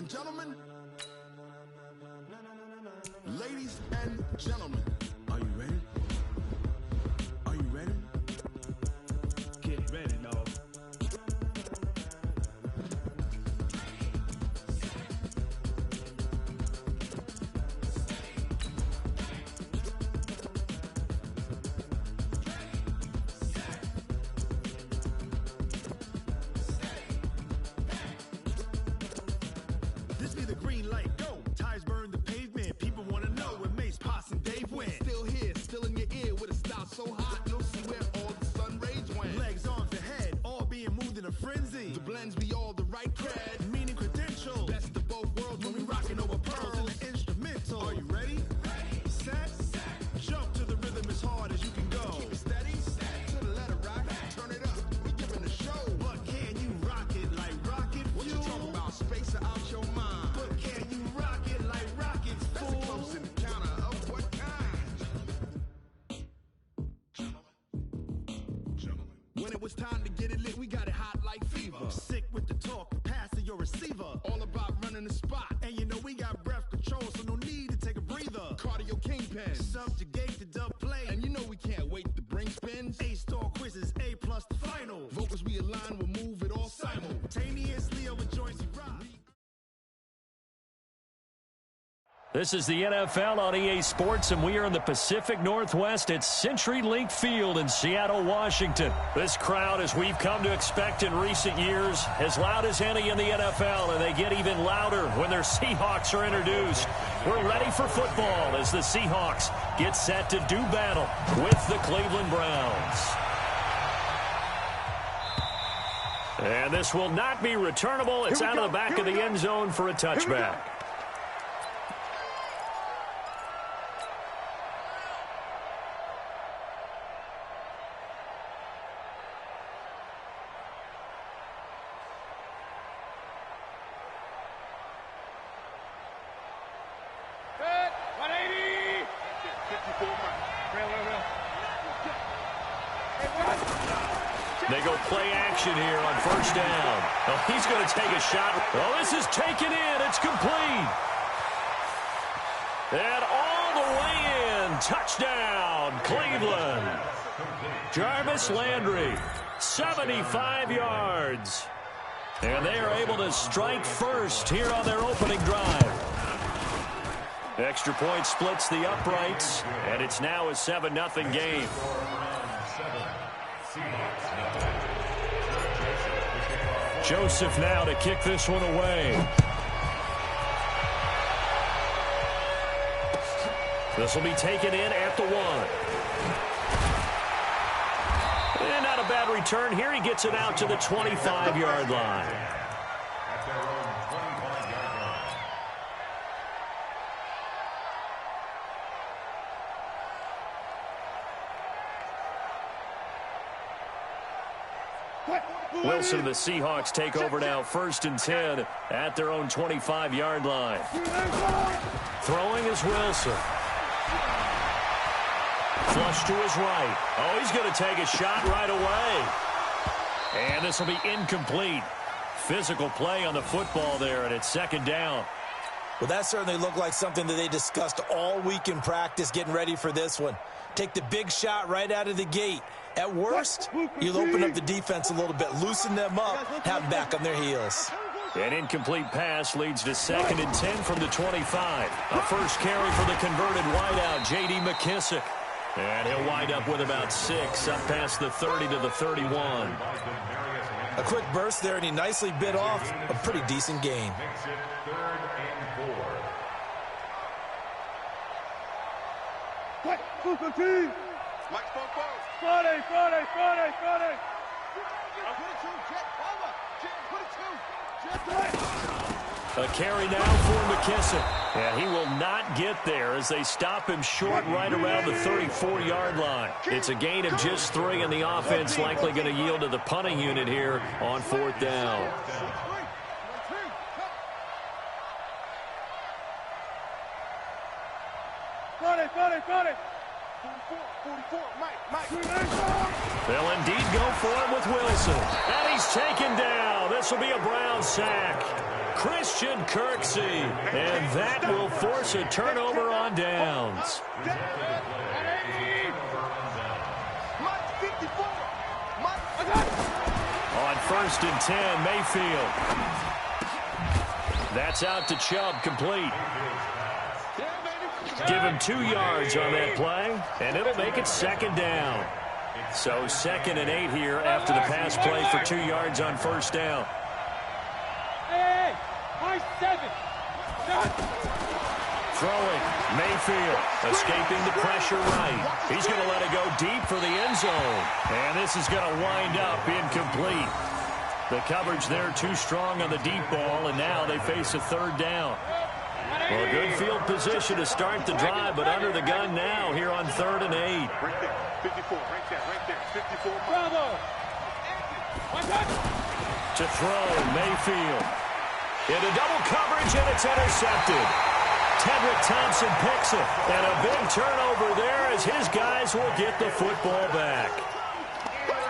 gentlemen, ladies and gentlemen, are you ready? Are you ready? Get ready, dog. This be the green light, go. Tires burn the pavement. People want to know where Mace, Poss, and Dave went. Still here, still in your ear with a style so hot, you'll see where all the sun rays went. Legs, arms, and head, all being moved in a frenzy. The blends be all the right cred, meaning credentials. Best of both worlds when we rockin' over pearls and the instrumental. Are you ready? Set, jump to the rhythm as hard as you can go. Keep it steady, to the letter rock, turn it up. We giving a show. But can you rock it like rocket fuel? What you talking about? Space out your mind. But can you rock it like rockets, fool? That's a close encounter of what kind? Gentlemen. When it was time to get it lit, we got it hot like fever. Sick with the talk, passing your receiver. All about running the spot. And you know we got breath control, so no need to take a breather. Cardio kingpin, subjugate the dub play. And you know we can't wait to bring spins. A-star quizzes, A+ the final. Vocals we align, we'll move it all simultaneously over joints we rock. This is the NFL on EA Sports, and we are in the Pacific Northwest at CenturyLink Field in Seattle, Washington. This crowd, as we've come to expect in recent years, as loud as any in the NFL, and they get even louder when their Seahawks are introduced. We're ready for football as the Seahawks get set to do battle with the Cleveland Browns. And this will not be returnable. It's out of the back of the end zone for a touchback. Good. 180. 54. Real. They go play action here on first down. Oh, he's going to take a shot. Oh, this is taken in. It's complete. And all the way in. Touchdown, Cleveland. Jarvis Landry, 75 yards. And they are able to strike first here on their opening drive. Extra point splits the uprights, and it's now a 7-0 game. Joseph now to kick this one away. This will be taken in at the 1. And not a bad return here. He gets it out to the 25-yard line. At their own 25-yard line. Wilson and the Seahawks take over now, 1st and 10 at their own 25-yard line. Throwing is Wilson. Flush to his right. Oh, he's going to take a shot right away. And this will be incomplete. Physical play on the football there, and it's 2nd down. Well, that certainly looked like something that they discussed all week in practice getting ready for this one. Take the big shot right out of the gate. At worst, you'll open up the defense a little bit, loosen them up, have them back on their heels. An incomplete pass leads to 2nd and 10 from the 25. A first carry for the converted wideout, J.D. McKissick. And he'll wind up with about 6, up past the 30 to the 31. A quick burst there, and he nicely bit off a pretty decent gain. Makes it 3rd and 4. Mike Spoke. Friday. A carry now for McKissick. And he will not get there as they stop him short right around the 34-yard line. It's a gain of just 3, and the offense likely going to yield to the punting unit here on 4th down. Friday. 44. Mike. They'll indeed go for it with Wilson. And he's taken down. This will be a Brown sack. Christian Kirksey. And that will force a turnover on downs. On 1st and 10, Mayfield. That's out to Chubb, complete. Give him 2 yards on that play, and it'll make it 2nd down. So 2nd and 8 here after the pass play for 2 yards on 1st down. Hey, high 7. Throwing, Mayfield, escaping the pressure right. He's going to let it go deep for the end zone. And this is going to wind up incomplete. The coverage there too strong on the deep ball, and now they face a 3rd down. Well, a good field position to start the drive, but under the gun now here on 3rd and 8. Right there, 54, right there, 54. Bravo. To throw, Mayfield. Into double coverage, and it's intercepted. Tedrick Thompson picks it, and a big turnover there as his guys will get the football back.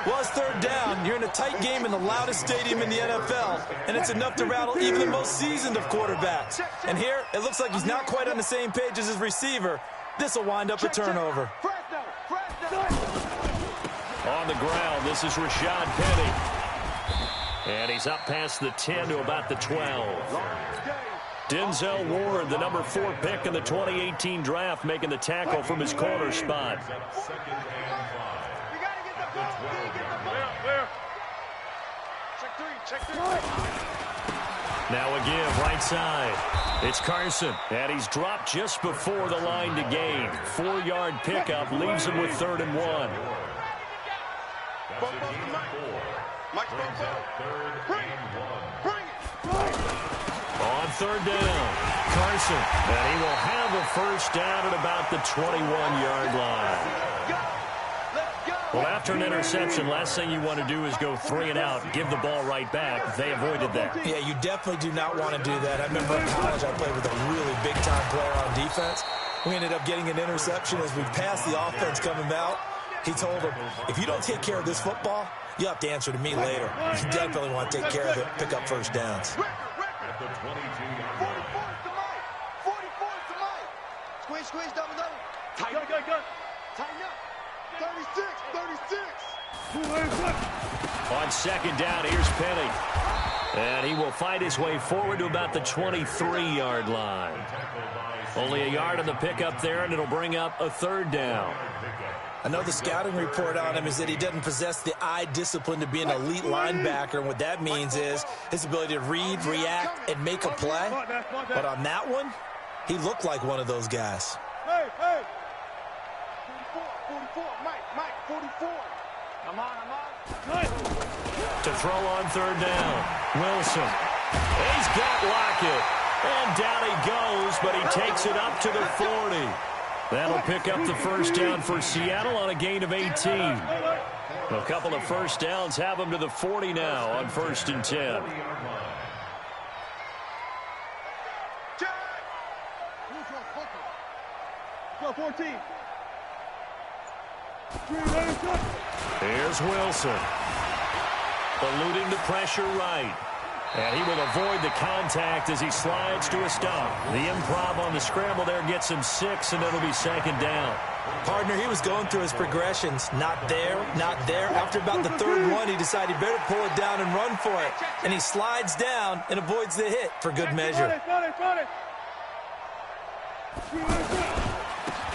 Well, it's 3rd down. You're in a tight game in the loudest stadium in the NFL, and it's enough to rattle even the most seasoned of quarterbacks. And here, it looks like he's not quite on the same page as his receiver. This will wind up a turnover. On the ground, this is Rashad Penny. And he's up past the 10 to about the 12. Denzel Ward, the number 4 pick in the 2018 draft, making the tackle from his corner spot. Now a give, right side. It's Carson, and he's dropped just before the line to gain. 4-yard pickup leaves him with 3rd and 1. On 3rd down, Carson, and he will have a 1st down at about the 21-yard line. Well, after an interception, last thing you want to do is go 3 and out, give the ball right back. They avoided that. Yeah, you definitely do not want to do that. I remember in college I played with a really big-time player on defense. We ended up getting an interception as we passed the offense coming out. He told him, if you don't take care of this football, you have to answer to me later. You definitely want to take care of it, pick up 1st downs. At the 22-yard line. 44 is the mic. Squeeze, double. Tighten up. Tighten up. 36. On 2nd down, here's Penny. And he will fight his way forward to about the 23-yard line. Only a yard on the pickup there, and it'll bring up a 3rd down. I know the scouting report on him is that he doesn't possess the eye discipline to be an elite linebacker. And what that means is his ability to read, react, and make a play. But on that one, he looked like one of those guys. Hey. 44, Mike, 44. I'm on. To throw on 3rd down, Wilson. He's got Lockett. And down he goes, but he takes it up to the 40. That'll pick up the 1st down for Seattle on a gain of 18. A couple of 1st downs have them to the 40 now on 1st and 10. Go 14. Here's Wilson. Eluding the pressure right. And he will avoid the contact as he slides to a stop. The improv on the scramble there gets him 6, and it'll be 2nd down. Partner, he was going through his progressions. Not there. After about the 3rd one, he decided he better pull it down and run for it. And he slides down and avoids the hit for good measure.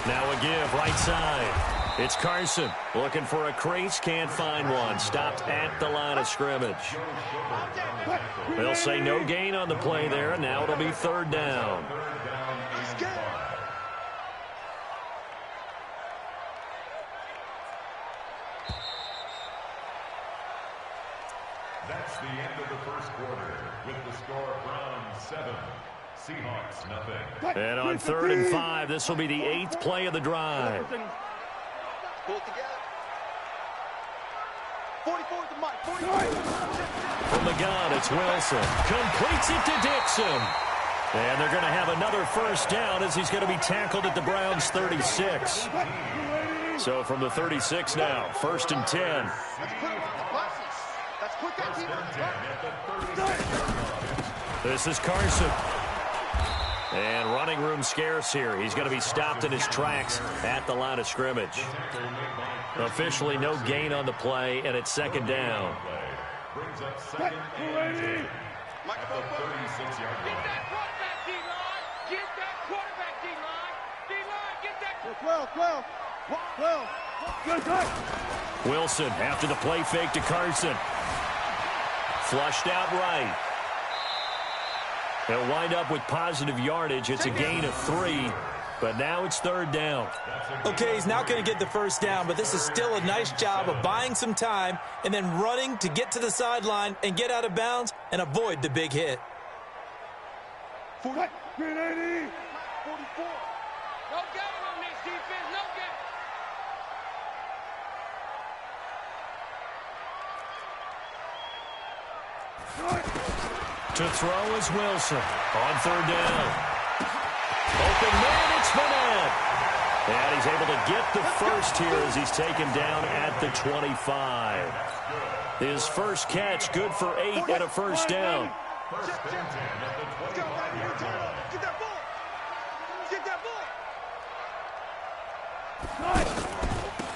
Now a give, right side. It's Carson looking for a crease, can't find one. Stopped at the line of scrimmage. They'll say no gain on the play there, and now it'll be 3rd down. That's the end of the 1st quarter with the score Browns 7, Seahawks nothing. And on 3rd and 5, this will be the 8th play of the drive. Pull it together. 44 is the mic. 44. From the gun, it's Wilson. Completes it to Dixon. And they're going to have another 1st down as he's going to be tackled at the Browns' 36. So from the 36 now, 1st and 10. Let's put that team on the This is Carson. And running room scarce here. He's going to be stopped in his tracks at the line of scrimmage. Officially no gain on the play, and it's second down. Brings up second and 10 at the 36-yard Get line. that quarterback, D-line. Get that quarterback, D-line. D-line, get that. 12. Good, good. Wilson after the play fake to Carson. Flushed out right. They'll wind up with positive yardage. It's a gain of 3, but now it's third down. Okay, he's not going to get the first down, but this is still a nice job of buying some time and then running to get to the sideline and get out of bounds and avoid the big hit. 380. 44. No game on this defense. No game. To throw is Wilson on third down. Open man, it's Fournette. And he's able to get the first here as he's taken down at the 25. His first catch, good for 8 and a first down. First and 10 at the 25-yard line. Get that ball. Get that ball.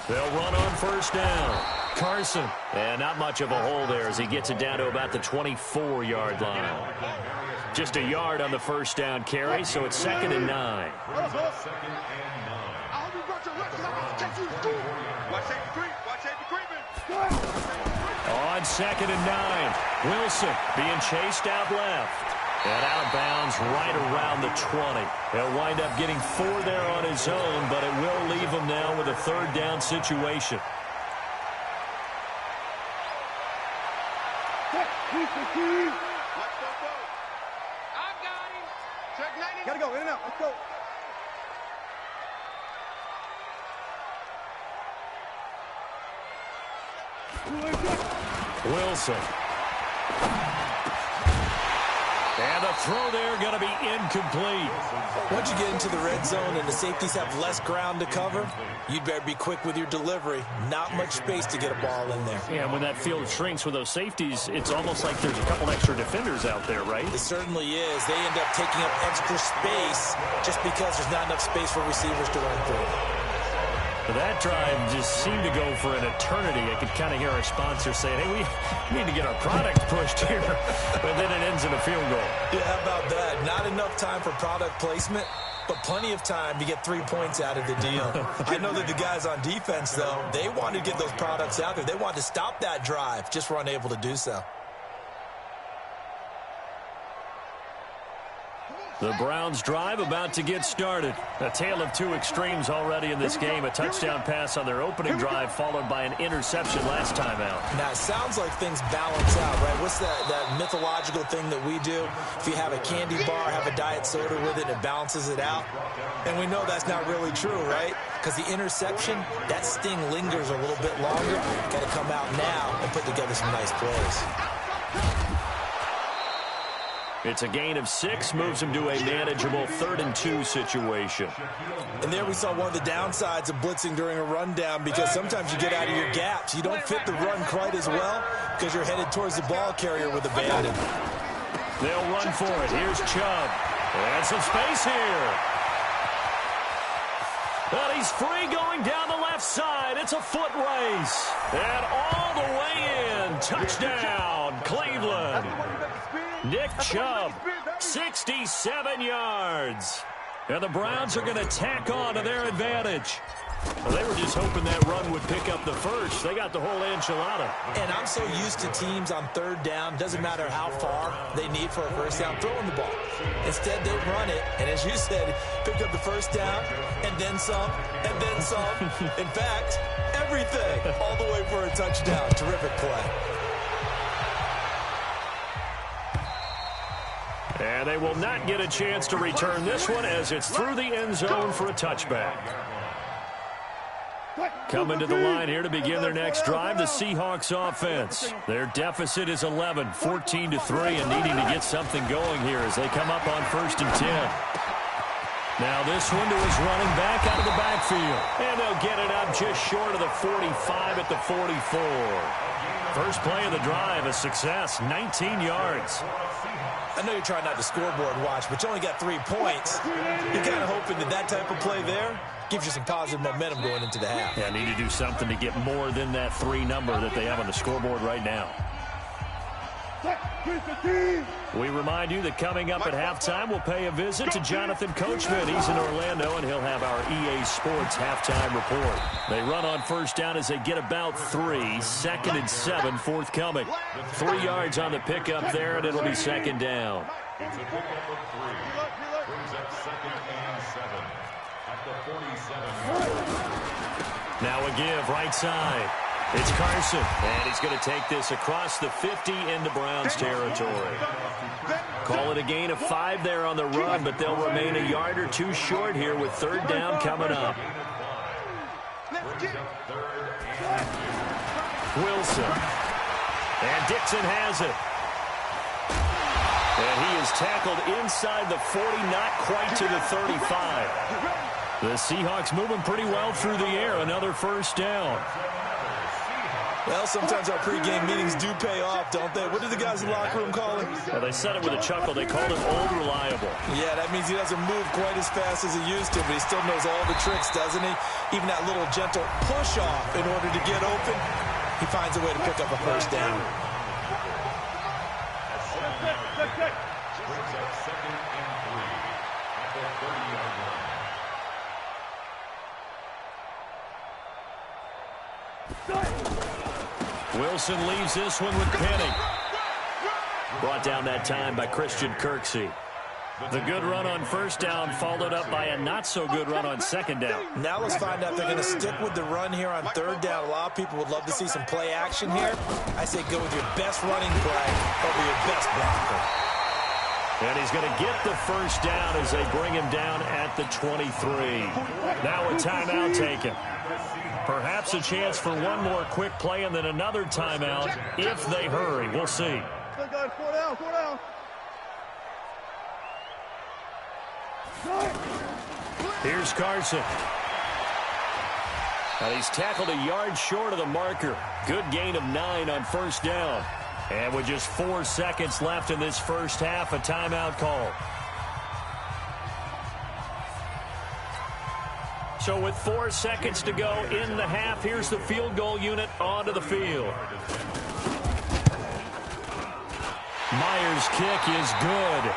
They'll run on first down. Carson. And not much of a hole there as he gets it down to about the 24-yard line. Just a yard on the first down carry, so it's second and 9. Brings up second and 9. I hope you brought your left because I'm going to catch you in school. Watch safety creep. Watch safety creeping. On second and 9. Wilson being chased out left. And out of bounds right around the 20. He'll wind up getting 4 there on his own, but it will leave him now with a third down situation. Watch both both. I got him. Check 90. Gotta go, in and out. Let's go. Wilson. And the throw there going to be incomplete. Once you get into the red zone and the safeties have less ground to cover, you'd better be quick with your delivery. Not much space to get a ball in there. Yeah, when that field shrinks with those safeties, it's almost like there's a couple extra defenders out there, right? It certainly is. They end up taking up extra space just because there's not enough space for receivers to run through. That drive just seemed to go for an eternity. I could kind of hear our sponsor saying, hey, we need to get our product pushed here. But then it ends in a field goal. Yeah, how about that? Not enough time for product placement, but plenty of time to get 3 points out of the deal. I know that the guys on defense, though, they wanted to get those products out there. They wanted to stop that drive, just were unable to do so. The Browns drive about to get started. A tale of two extremes already in this game. A touchdown pass on their opening drive followed by an interception last time out. Now, it sounds like things balance out, right? What's that mythological thing that we do? If you have a candy bar, have a diet soda with it, it balances it out. And we know that's not really true, right? Because the interception, that sting lingers a little bit longer. Got to come out now and put together some nice plays. It's a gain of 6, moves him to a manageable 3rd and 2 situation. And there we saw one of the downsides of blitzing during a rundown because sometimes you get out of your gaps. You don't fit the run quite as well because you're headed towards the ball carrier with abandon. They'll run for it. Here's Chubb. And some space here. But he's free going down the left side. It's a foot race. And all the way in. Touchdown, Cleveland. Nick Chubb, 67 yards. And the Browns are going to tack on to their advantage. Well, they were just hoping that run would pick up the first. They got the whole enchilada. And I'm so used to teams on 3rd down, doesn't matter how far they need for a first down, throwing the ball. Instead, they run it, and as you said, pick up the first down, and then some, and then some. In fact, everything, all the way for a touchdown. Terrific play. And they will not get a chance to return this one as it's through the end zone for a touchback. Coming to the line here to begin their next drive, the Seahawks offense. Their deficit is 11, 14-3, and needing to get something going here as they come up on 1st and 10. Now this one to his running back out of the backfield. And they'll get it up just short of the 45 at the 44. First play of the drive, a success, 19 yards. I know you're trying not to scoreboard watch, but you only got 3 points. You're kind of hoping that that type of play there gives you some positive momentum going into the half. Yeah, need to do something to get more than that 3 number that they have on the scoreboard right now. We remind you that coming up at halftime, we'll pay a visit to Jonathan Coachman. He's in Orlando, and he'll have our EA Sports halftime report. They run on first down as they get about 3. 2nd and 7 forthcoming. 3 yards on the pickup there, and it'll be 2nd down. It's a pickup of 3. Brings up 2nd and 7 at the 47. Now a give right side. It's Carson, and he's going to take this across the 50 into Browns territory. Call it a gain of 5 there on the run, but they'll remain a yard or 2 short here with 3rd down coming up. Wilson. And Dixon has it. And he is tackled inside the 40, not quite to the 35. The Seahawks moving pretty well through the air. Another 1st down. Well, sometimes our pregame meetings do pay off, don't they? What do the guys in the locker room call it? Well, they said it with a chuckle. They called it old reliable. Yeah, that means he doesn't move quite as fast as he used to, but he still knows all the tricks, doesn't he? Even that little gentle push-off in order to get open, he finds a way to pick up a 1st down. Brings up 2nd and 3 at the 30-yard line. Wilson leaves this one with Penny. Brought down that time by Christian Kirksey. The good run on 1st down followed up by a not-so-good run on 2nd down. Now let's find out if they're going to stick with the run here on 3rd down. A lot of people would love to see some play action here. I say go with your best running play over your best blocker. And he's going to get the 1st down as they bring him down at the 23. Now a timeout taken. Perhaps a chance for one more quick play and then another timeout if they hurry. We'll see. Here's Carson. And he's tackled a yard short of the marker. Good gain of 9 on 1st down. And with just 4 seconds left in this 1st half, a timeout call. So with 4 seconds to go in the half, here's the field goal unit onto the field. Myers' kick is good.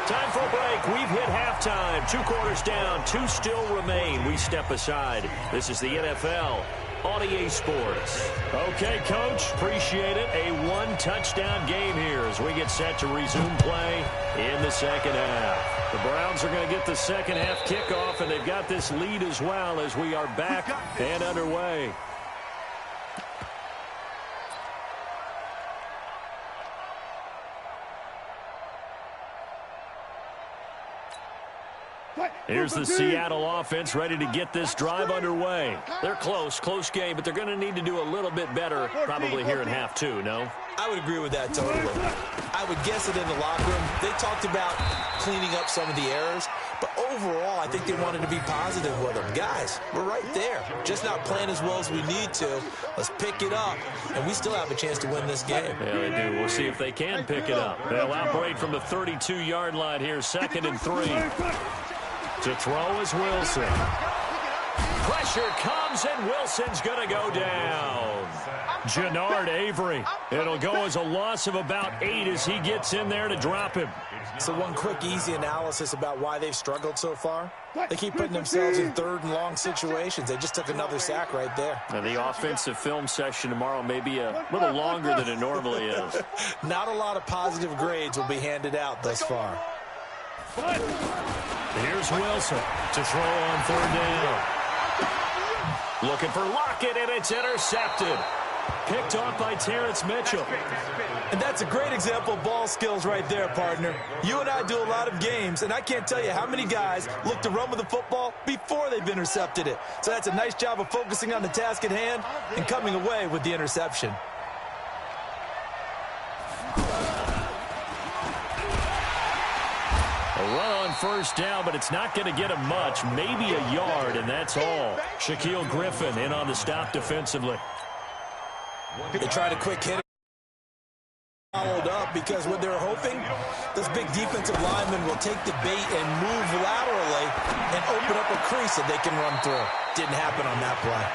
Time for a break. We've hit halftime. 2 quarters down. 2 still remain. We step aside. This is the NFL on EA Sports. Okay, Coach. Appreciate it. A 1-touchdown game here as we get set to resume play in the 2nd half. The Browns are going to get the 2nd half kickoff, and they've got this lead as well as we are back and underway. Here's the Seattle offense ready to get this drive underway. They're close game, but they're going to need to do a little bit better probably here in half 2, no? I would agree with that totally. I would guess that in the locker room, they talked about cleaning up some of the errors, but overall, I think they wanted to be positive with them. Guys, we're right there. Just not playing as well as we need to. Let's pick it up, and we still have a chance to win this game. Yeah, they do. We'll see if they can pick it up. They'll operate from the 32-yard line here, 2nd and 3. To throw is Wilson. Pressure comes, and Wilson's going to go down. Jannard Avery. It'll go as a loss of about 8 as he gets in there to drop him. So one quick, easy analysis about why they've struggled so far. They keep putting themselves in 3rd and long situations. They just took another sack right there. And the offensive film session tomorrow may be a little longer than it normally is. Not a lot of positive grades will be handed out thus far. Here's Wilson to throw on 3rd down. Looking for Lockett, and it's intercepted. Picked off by Terrence Mitchell. And that's a great example of ball skills right there, partner. You and I do a lot of games, and I can't tell you how many guys look to run with the football before they've intercepted it. So that's a nice job of focusing on the task at hand and coming away with the interception. A run on 1st down, but it's not going to get him much. Maybe a yard, and that's all. Shaquille Griffin in on the stop defensively. They tried a quick hit. followed up because what they're hoping, those big defensive linemen will take the bait and move laterally and open up a crease that they can run through. Didn't happen on that play.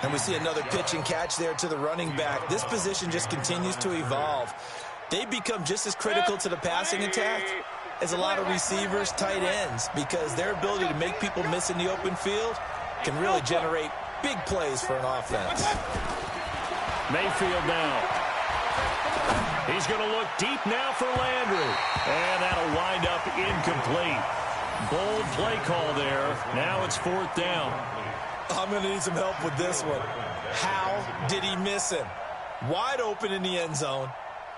And we see another pitch and catch there to the running back. This position just continues to evolve. They become just as critical to the passing attack as a lot of receivers, tight ends, because their ability to make people miss in the open field can really generate big plays for an offense. Mayfield now. He's going to look deep now for Landry. And that'll wind up incomplete. Bold play call there. Now it's 4th down. I'm going to need some help with this one. How did he miss him? Wide open in the end zone.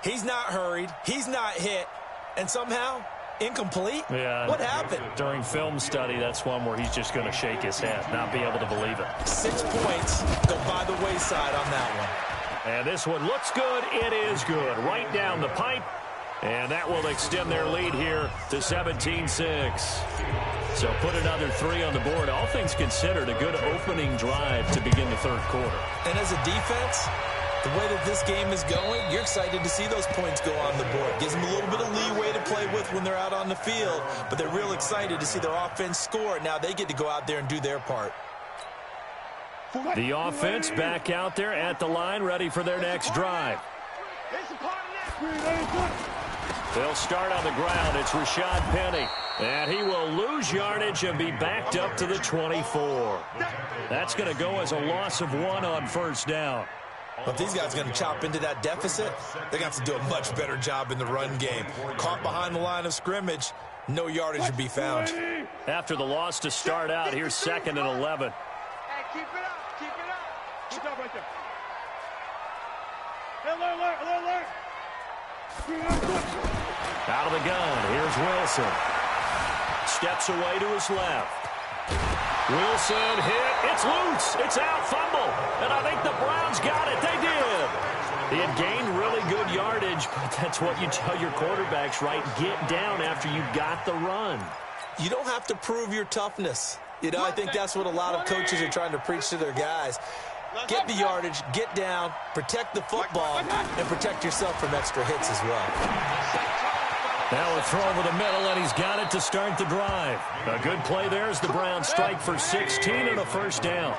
He's not hurried. He's not hit. And somehow, incomplete? Yeah. What happened? During film study, that's one where he's just going to shake his head, not be able to believe it. 6 points go by the wayside on that one. And this one looks good. It is good. Right down the pipe. And that will extend their lead here to 17-6. So put another 3 on the board. All things considered, a good opening drive to begin the 3rd quarter. And as a defense, the way that this game is going, you're excited to see those points go on the board. Gives them a little bit of leeway to play with when they're out on the field, but they're real excited to see their offense score. Now they get to go out there and do their part. The offense back out there at the line, ready for their next drive. They'll start on the ground. It's Rashad Penny. And he will lose yardage and be backed up to the 24. That's going to go as a loss of 1 on 1st down. But these guys are going to chop into that deficit. They're going to have to do a much better job in the run game. Caught behind the line of scrimmage, no yardage to be found. After the loss to start out, here's 2nd and 11. Hey, keep it up. Keep it up. Good job right there. Alert. Out of the gun, here's Wilson. Steps away to his left. Wilson hit. It's loose. It's out. Fumble. And I think the Browns got it. They did. He had gained really good yardage, but that's what you tell your quarterbacks, right? Get down after you got the run. You don't have to prove your toughness. You know, I think that's what a lot of coaches are trying to preach to their guys. Get the yardage, get down, protect the football, and protect yourself from extra hits as well. Now a throw over the middle, and he's got it to start the drive. A good play there as the Browns strike for 16 and a 1st down.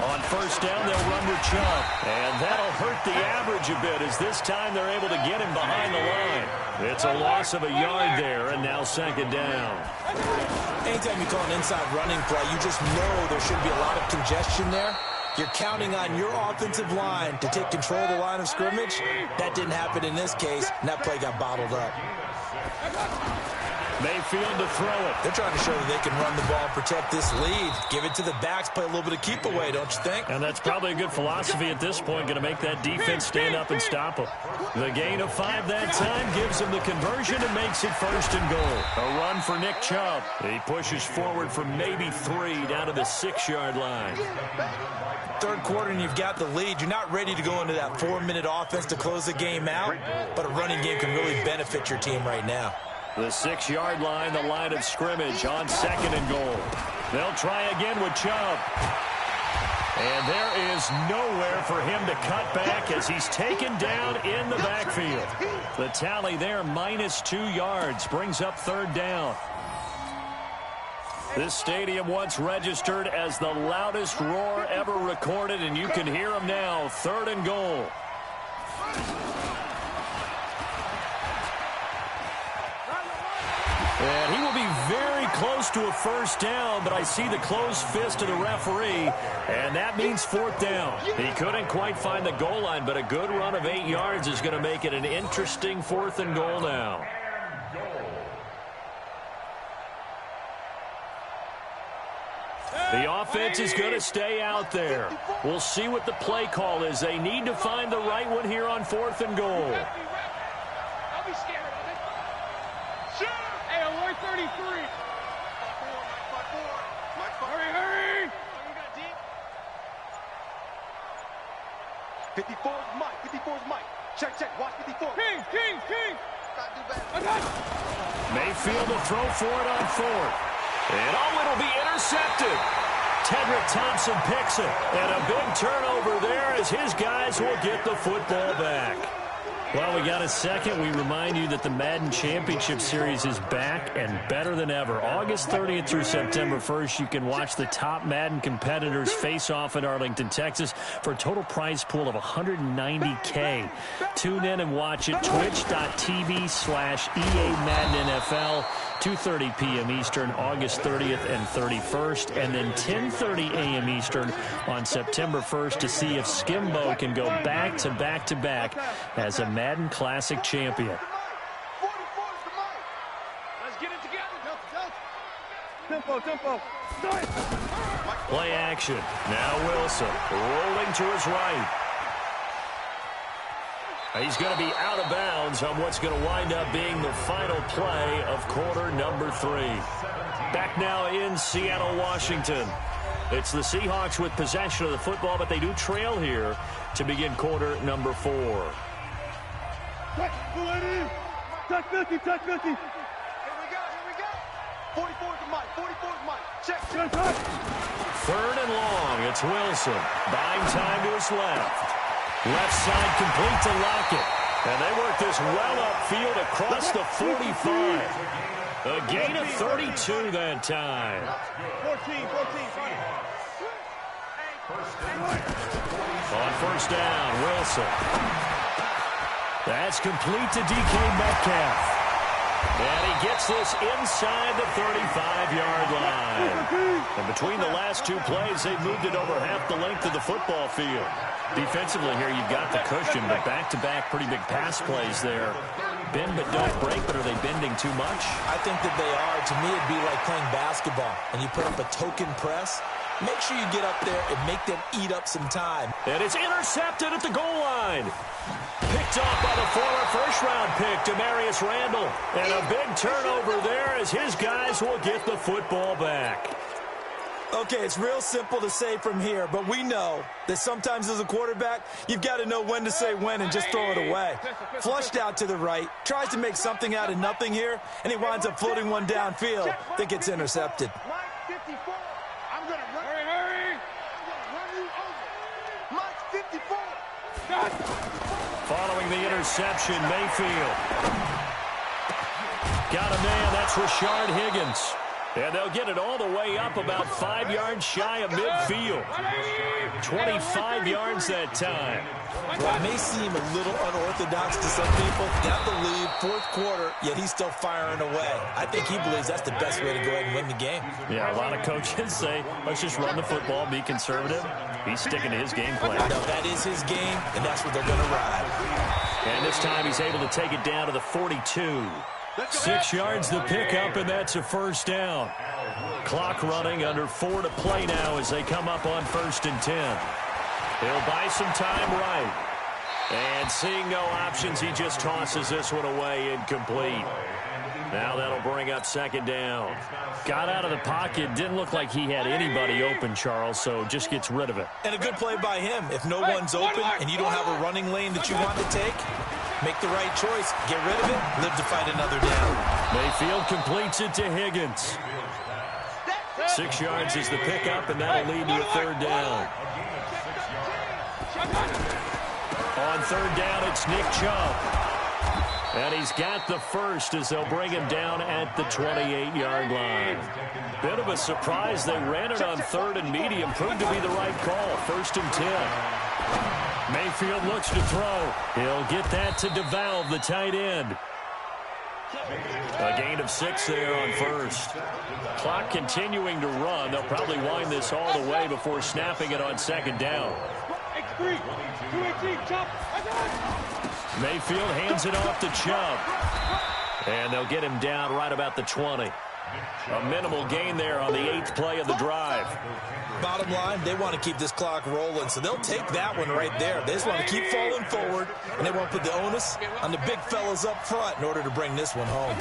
On 1st down, they'll run with Chubb. And that'll hurt the average a bit as this time they're able to get him behind the line. It's a loss of a yard there, and now 2nd down. Anytime you call an inside running play, you just know there should be a lot of congestion there. You're counting on your offensive line to take control of the line of scrimmage. That didn't happen in this case, and that play got bottled up. Mayfield to throw it. They're trying to show that they can run the ball and protect this lead. Give it to the backs, play a little bit of keep away, don't you think? And that's probably a good philosophy at this point, going to make that defense stand up and stop them. The gain of 5 that time gives them the conversion and makes it 1st and goal. A run for Nick Chubb. He pushes forward for maybe 3 down to the 6-yard line. 3rd quarter and you've got the lead. You're not ready to go into that 4-minute offense to close the game out, but a running game can really benefit your team right now. The 6-yard line, the line of scrimmage on 2nd and goal. They'll try again with Chubb. And there is nowhere for him to cut back as he's taken down in the backfield. The tally there, -2 yards, brings up 3rd down. This stadium once registered as the loudest roar ever recorded, and you can hear him now, 3rd and goal. And he will be very close to a 1st down, but I see the closed fist of the referee, and that means 4th down. He couldn't quite find the goal line, but a good run of 8 yards is going to make it an interesting 4th and goal now. The offense is going to stay out there. We'll see what the play call is. They need to find the right one here on 4th and goal. Don't be scared of it. Shoot! Hey, alert 33. Hurry! You got deep? 54 is Mike. 54 is Mike. Check. Watch 54. King! Gotta do better. I got it. Mayfield will throw for it on 4th. And it'll be intercepted. Tedrick Thompson picks it. And a big turnover there as his guys will get the football back. Well, we got a second. We remind you that the Madden Championship Series is back and better than ever. August 30th through September 1st, you can watch the top Madden competitors face off in Arlington, Texas for a total prize pool of $190K. Tune in and watch it. Twitch.tv/EA Madden NFL. 2:30 p.m. Eastern, August 30th and 31st, and then 10:30 a.m. Eastern on September 1st to see if Skimbo can go back-to-back-to-back as a Madden Classic champion. Let's get it together. Tempo. Play action. Now Wilson rolling to his right. He's going to be out of bounds on what's going to wind up being the final play of quarter number 3. Back now in Seattle, Washington. It's the Seahawks with possession of the football, but they do trail here to begin quarter number 4. Touch 50. Here we go. 44 to Mike. Check. Third and long. It's Wilson. Buying time to his left. Left side complete to Lockett. And they work this well upfield across the 45. A gain of 32 that time. 14. On first down, Wilson. That's complete to DK Metcalf. And he gets this inside the 35-yard line. And between the last two plays, they've moved it over half the length of the football field. Defensively here, you've got the cushion, but back-to-back pretty big pass plays there. Bend but don't break, but are they bending too much? I think that they are. To me, it'd be like playing basketball, and you put up a token press. Make sure you get up there and make them eat up some time. And it's intercepted at the goal line. Picked off by the former first-round pick, Demarius Randall. And a big turnover there as his guys will get the football back. Okay, it's real simple to say from here, but we know that sometimes as a quarterback, you've got to know when to say when and just throw it away. Flushed out to the right, tries to make something out of nothing here, and he winds up floating one downfield that gets intercepted. Mike 54. I'm going to run. Hurry. I'm going to run you over. Mike 54. Following the interception, Mayfield. Got a man, that's Rashard Higgins. And they'll get it all the way up about 5 yards shy of midfield. 25 yards that time. Well, it may seem a little unorthodox to some people. Got the lead, fourth quarter, yet he's still firing away. I think he believes that's the best way to go ahead and win the game. Yeah, a lot of coaches say, let's just run the football, be conservative. He's sticking to his game plan. No, that is his game, and that's what they're going to ride. And this time he's able to take it down to the 42. 6 yards the pickup, and that's a first down. Clock running, under 4 to play now as they come up on 1st and 10. He'll buy some time right. And seeing no options, he just tosses this one away incomplete. Now that'll bring up 2nd down. Got out of the pocket, didn't look like he had anybody open, Charles, so just gets rid of it. And a good play by him. If no one's open and you don't have a running lane that you want to take, make the right choice, get rid of it, live to fight another down. Mayfield completes it to Higgins. 6 yards is the pickup, and that'll lead to a 3rd down. On 3rd down, it's Nick Chubb. And he's got the first as they'll bring him down at the 28-yard line. Bit of a surprise. They ran it on 3rd and medium. Proved to be the right call. 1st and 10. Mayfield looks to throw. He'll get that to DeValve, the tight end. A gain of 6 there on 1st. Clock continuing to run. They'll probably wind this all the way before snapping it on 2nd down. Mayfield hands it off to Chubb. And they'll get him down right about the 20. A minimal gain there on the 8th play of the drive. Bottom line, they want to keep this clock rolling, so they'll take that one right there. They just want to keep falling forward, and they want to put the onus on the big fellas up front in order to bring this one home.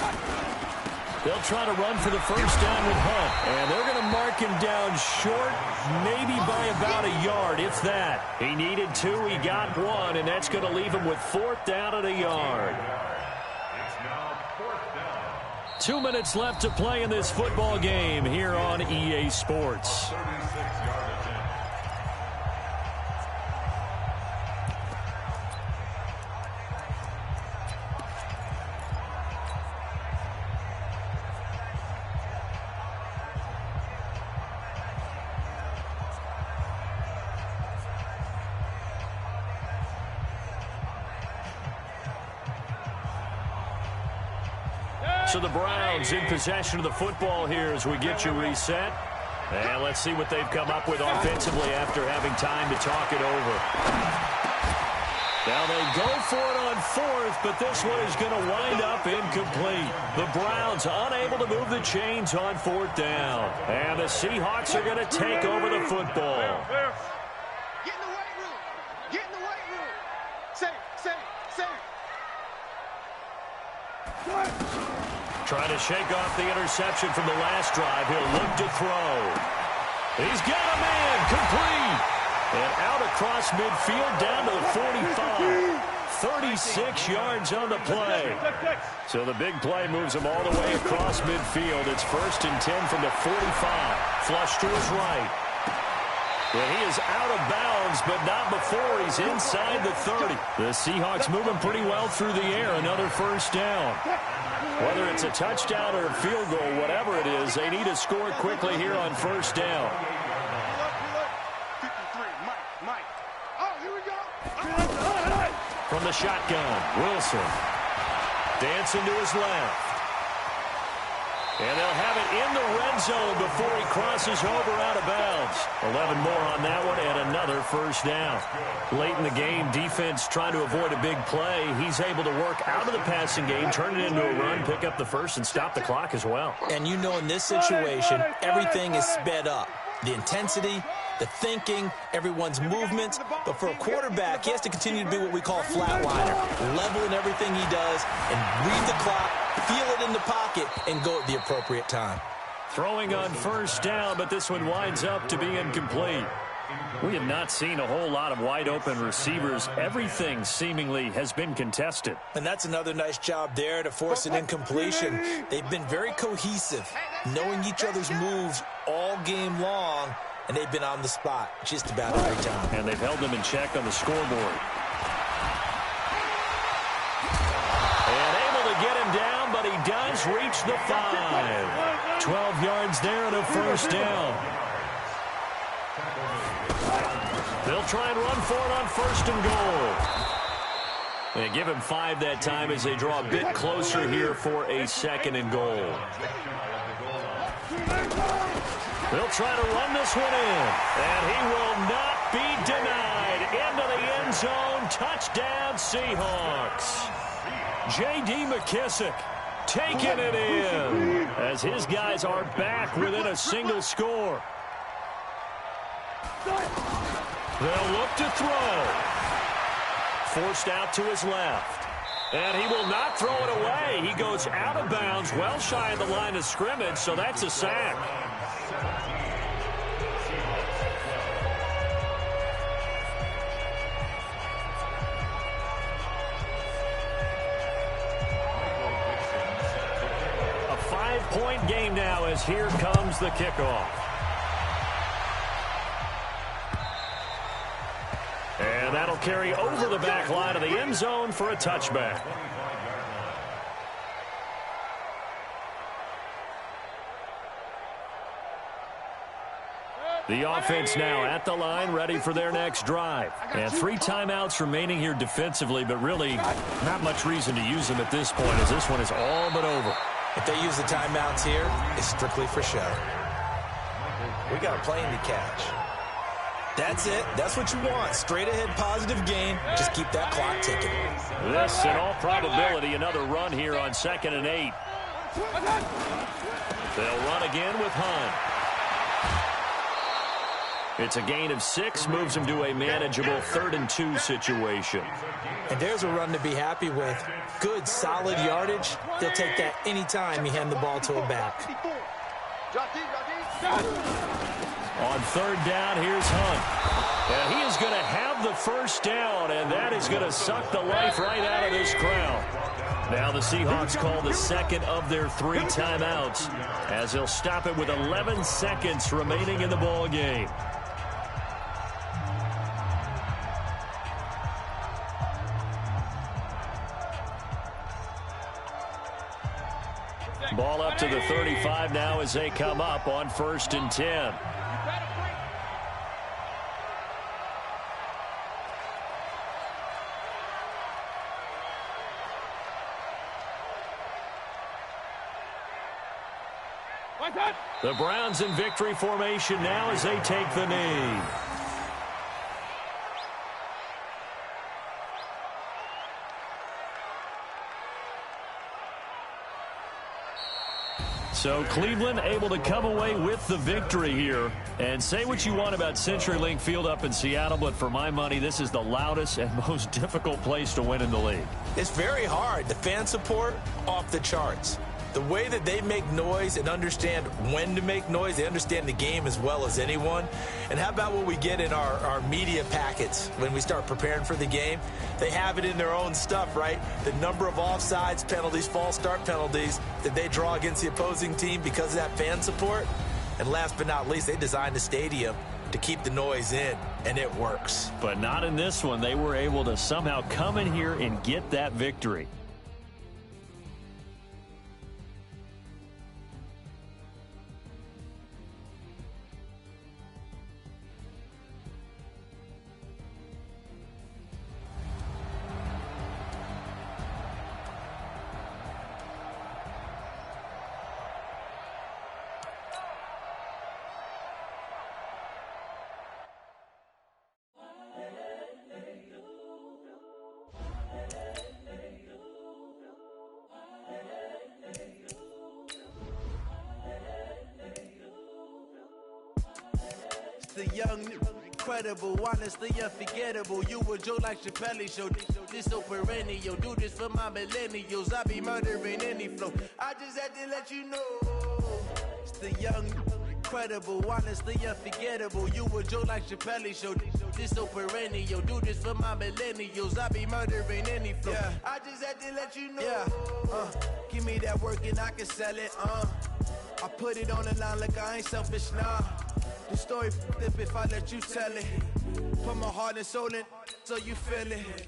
They'll try to run for the first down with Hunt, and they're going to mark him down short, maybe by about a yard, if that. He needed 2, he got 1, and that's going to leave him with 4th down at a yard. 2 minutes left to play in this football game here on EA Sports. 36-yard attempt. So the Browns in possession of the football here as we get you reset. And let's see what they've come up with offensively after having time to talk it over. Now they go for it on fourth, but this one is going to wind up incomplete. The Browns unable to move the chains on fourth down. And the Seahawks are going to take over the football. Get in the weight room. Get in the weight room. Safe. Trying to shake off the interception from the last drive. He'll look to throw. He's got a man complete. And out across midfield down to the 45. 36 yards on the play. So the big play moves him all the way across midfield. It's 1st and 10 from the 45. Flush to his right. Well, he is out of bounds, but not before he's inside the 30. The Seahawks moving pretty well through the air. Another first down. Whether it's a touchdown or a field goal, whatever it is, they need to score quickly here on first down. 53, Mike. Oh, here we go. From the shotgun, Wilson. Dancing to his left. And they'll have it in the red zone before he crosses over out of bounds. 11 more on that one and another first down. Late in the game, defense trying to avoid a big play. He's able to work out of the passing game, turn it into a run, pick up the first, and stop the clock as well. And you know in this situation, everything is sped up. The intensity, the thinking, everyone's movements. But for a quarterback, he has to continue to be what we call a flatliner. Level in everything he does and read the clock, feel it in the pocket, and go at the appropriate time. Throwing on first down, but this one winds up to be incomplete. We have not seen a whole lot of wide-open receivers. Everything seemingly has been contested. And that's another nice job there to force an incompletion. They've been very cohesive, knowing each other's moves all game long, and they've been on the spot just about every time. And they've held them in check on the scoreboard. And able to get him down, but he does reach the 5. 12 yards there and a first down. They'll try and run for it on 1st and goal. They give him 5 that time as they draw a bit closer here for a 2nd and goal. They'll try to run this one in, and he will not be denied. Into the end zone, touchdown Seahawks. J.D. McKissick taking it in as his guys are back within a single score. They'll look to throw. Forced out to his left. And he will not throw it away. He goes out of bounds, well shy of the line of scrimmage, so that's a sack. A 5-point game now as here comes the kickoff. And that'll carry over the back line of the end zone for a touchback. The offense now at the line, ready for their next drive. And 3 timeouts remaining here defensively, but really not much reason to use them at this point as this one is all but over. If they use the timeouts here, it's strictly for show. We got a plane to catch. That's it. That's what you want. Straight ahead positive game. Just keep that clock ticking. This, in all probability, another run here on 2nd and 8. They'll run again with Hunt. It's a gain of 6, moves him to a manageable 3rd and 2 situation. And there's a run to be happy with. Good, solid yardage. They'll take that anytime you hand the ball to a back. On 3rd down, here's Hunt. And he is going to have the first down, and that is going to suck the life right out of this crowd. Now the Seahawks call the second of their 3 timeouts as they'll stop it with 11 seconds remaining in the ball game. Ball up to the 35 now as they come up on 1st and 10. The Browns in victory formation now as they take the knee. So Cleveland able to come away with the victory here. And say what you want about CenturyLink Field up in Seattle, but for my money, this is the loudest and most difficult place to win in the league. It's very hard. The fan support, off the charts. The way that they make noise and understand when to make noise, they understand the game as well as anyone. And how about what we get in our media packets when we start preparing for the game? They have it in their own stuff, right? The number of offsides penalties, false start penalties that they draw against the opposing team because of that fan support. And last but not least, they designed the stadium to keep the noise in, and it works. But not in this one. They were able to somehow come in here and get that victory. The young, incredible, honestly unforgettable. You a Joe like Chappelle show. This so perennial. Do this for my millennials. I be murdering any flow. I just had to let you know. It's the young, incredible, honestly unforgettable. You a Joe like Chappelle show. This so perennial. Do this for my millennials. I be murdering any flow. Yeah. I just had to let you know. Yeah. Give me that work and I can sell it. I put it on the line like I ain't selfish, nah. The story flip if I let you tell it. Put my heart and soul in so you feel it.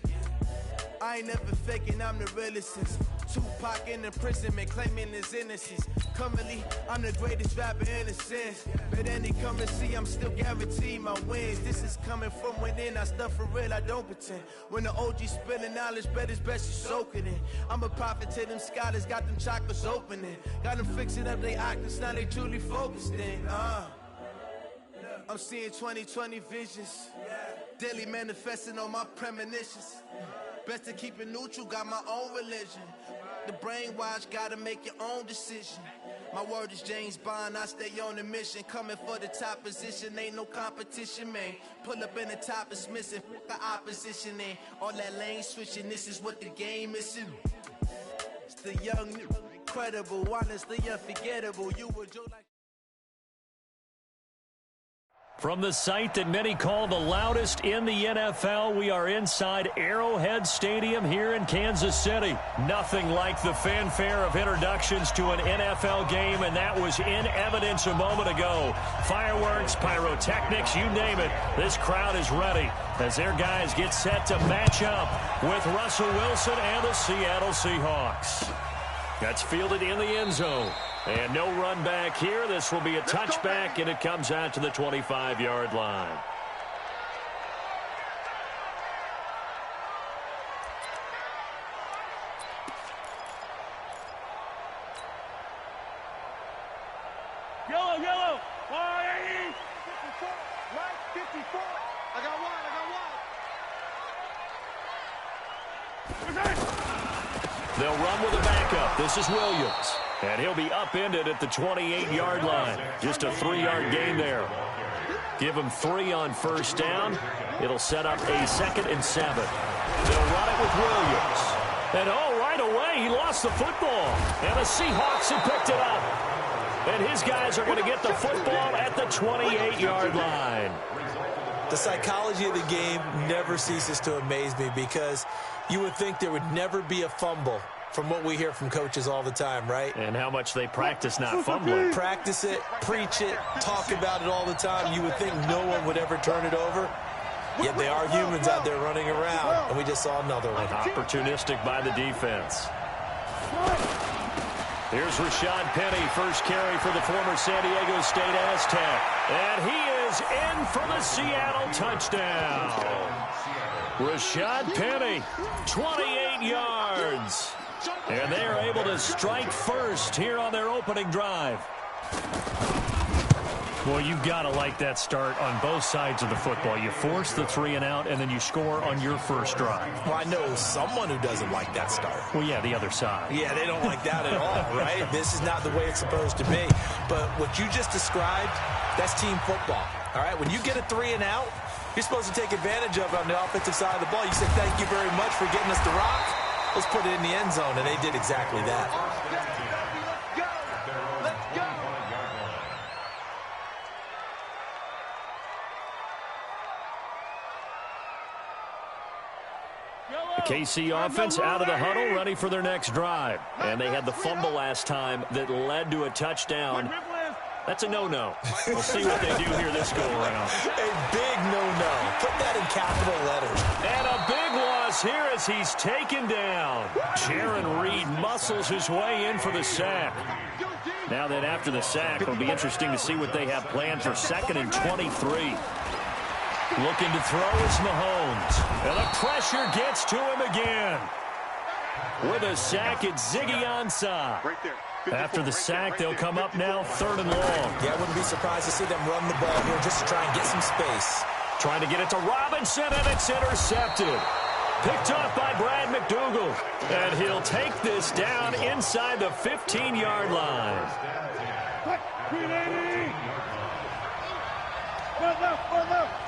I ain't never faking, I'm the realest since Tupac in imprisonment, claiming his innocence. Currently, I'm the greatest rapper in a sense. But any currency, I'm still guaranteed my wins. This is coming from within, I stuff for real, I don't pretend. When the OG spilling knowledge, bet it's best you soak it in. I'm a prophet to them scholars, got them chakras opening. Got them fixing up they octaves, now they truly focused in. I'm seeing 2020 visions. Daily manifesting on my premonitions. Best to keep it neutral, got my own religion. The brainwash, gotta make your own decision. My word is James Bond, I stay on the mission. Coming for the top position, ain't no competition, man. Pull up in the top, it's missing, the opposition ain't. All that lane switching, this is what the game is. It's the young, incredible, honestly unforgettable. You were Joe like... From the site that many call the loudest in the NFL, we are inside Arrowhead Stadium here in Kansas City. Nothing like the fanfare of introductions to an NFL game, and that was in evidence a moment ago. Fireworks, pyrotechnics, you name it. This crowd is ready as their guys get set to match up with Russell Wilson and the Seattle Seahawks. That's fielded in the end zone. And no run back here. This will be a touchback, and it comes out to the 25-yard line. Yellow, yellow. 180. 54. Right, 54. I got one. They'll run with a backup. This is Williams. And he'll be upended at the 28-yard line. Just a 3-yard gain there. Give him 3 on first down. It'll set up a 2nd and 7. They'll run it with Williams. And right away, he lost the football. And the Seahawks have picked it up. And his guys are going to get the football at the 28-yard line. The psychology of the game never ceases to amaze me because you would think there would never be a fumble from what we hear from coaches all the time, right? And how much they practice not fumbling. Practice it, preach it, talk about it all the time. You would think no one would ever turn it over. Yet they are humans out there running around, and we just saw another one. Opportunistic by the defense. Here's Rashad Penny, first carry for the former San Diego State Aztec. And he is in for the Seattle touchdown. Rashad Penny, 28 yards. And they are able to strike first here on their opening drive. Well, you've got to like that start on both sides of the football. You force the 3 and out, and then you score on your first drive. Well, I know someone who doesn't like that start. Well, yeah, the other side. Yeah, they don't like that at all, right? This is not the way it's supposed to be. But what you just described, that's team football, all right? When you get a 3 and out, you're supposed to take advantage of it on the offensive side of the ball. You say, thank you very much for getting us the rock. Let's put it in the end zone, and they did exactly that. The KC offense out of the huddle, ready for their next drive. And they had the fumble last time that led to a touchdown. That's a no-no. We'll see what they do here this go-around. A big no-no. Put that in capital letters. And a big loss here as he's taken down. Jaron Reed muscles his way in for the sack. Now that after the sack, it'll be interesting to see what they have planned for 2nd and 23. Looking to throw is Mahomes. And the pressure gets to him again. With a sack, it's Ziggy Ansah. Right there. After the sack, they'll come up now 3rd and long. Yeah, I wouldn't be surprised to see them run the ball here just to try and get some space. Trying to get it to Robinson, and it's intercepted. Picked off by Brad McDougal. And he'll take this down inside the 15-yard line. 380. Left.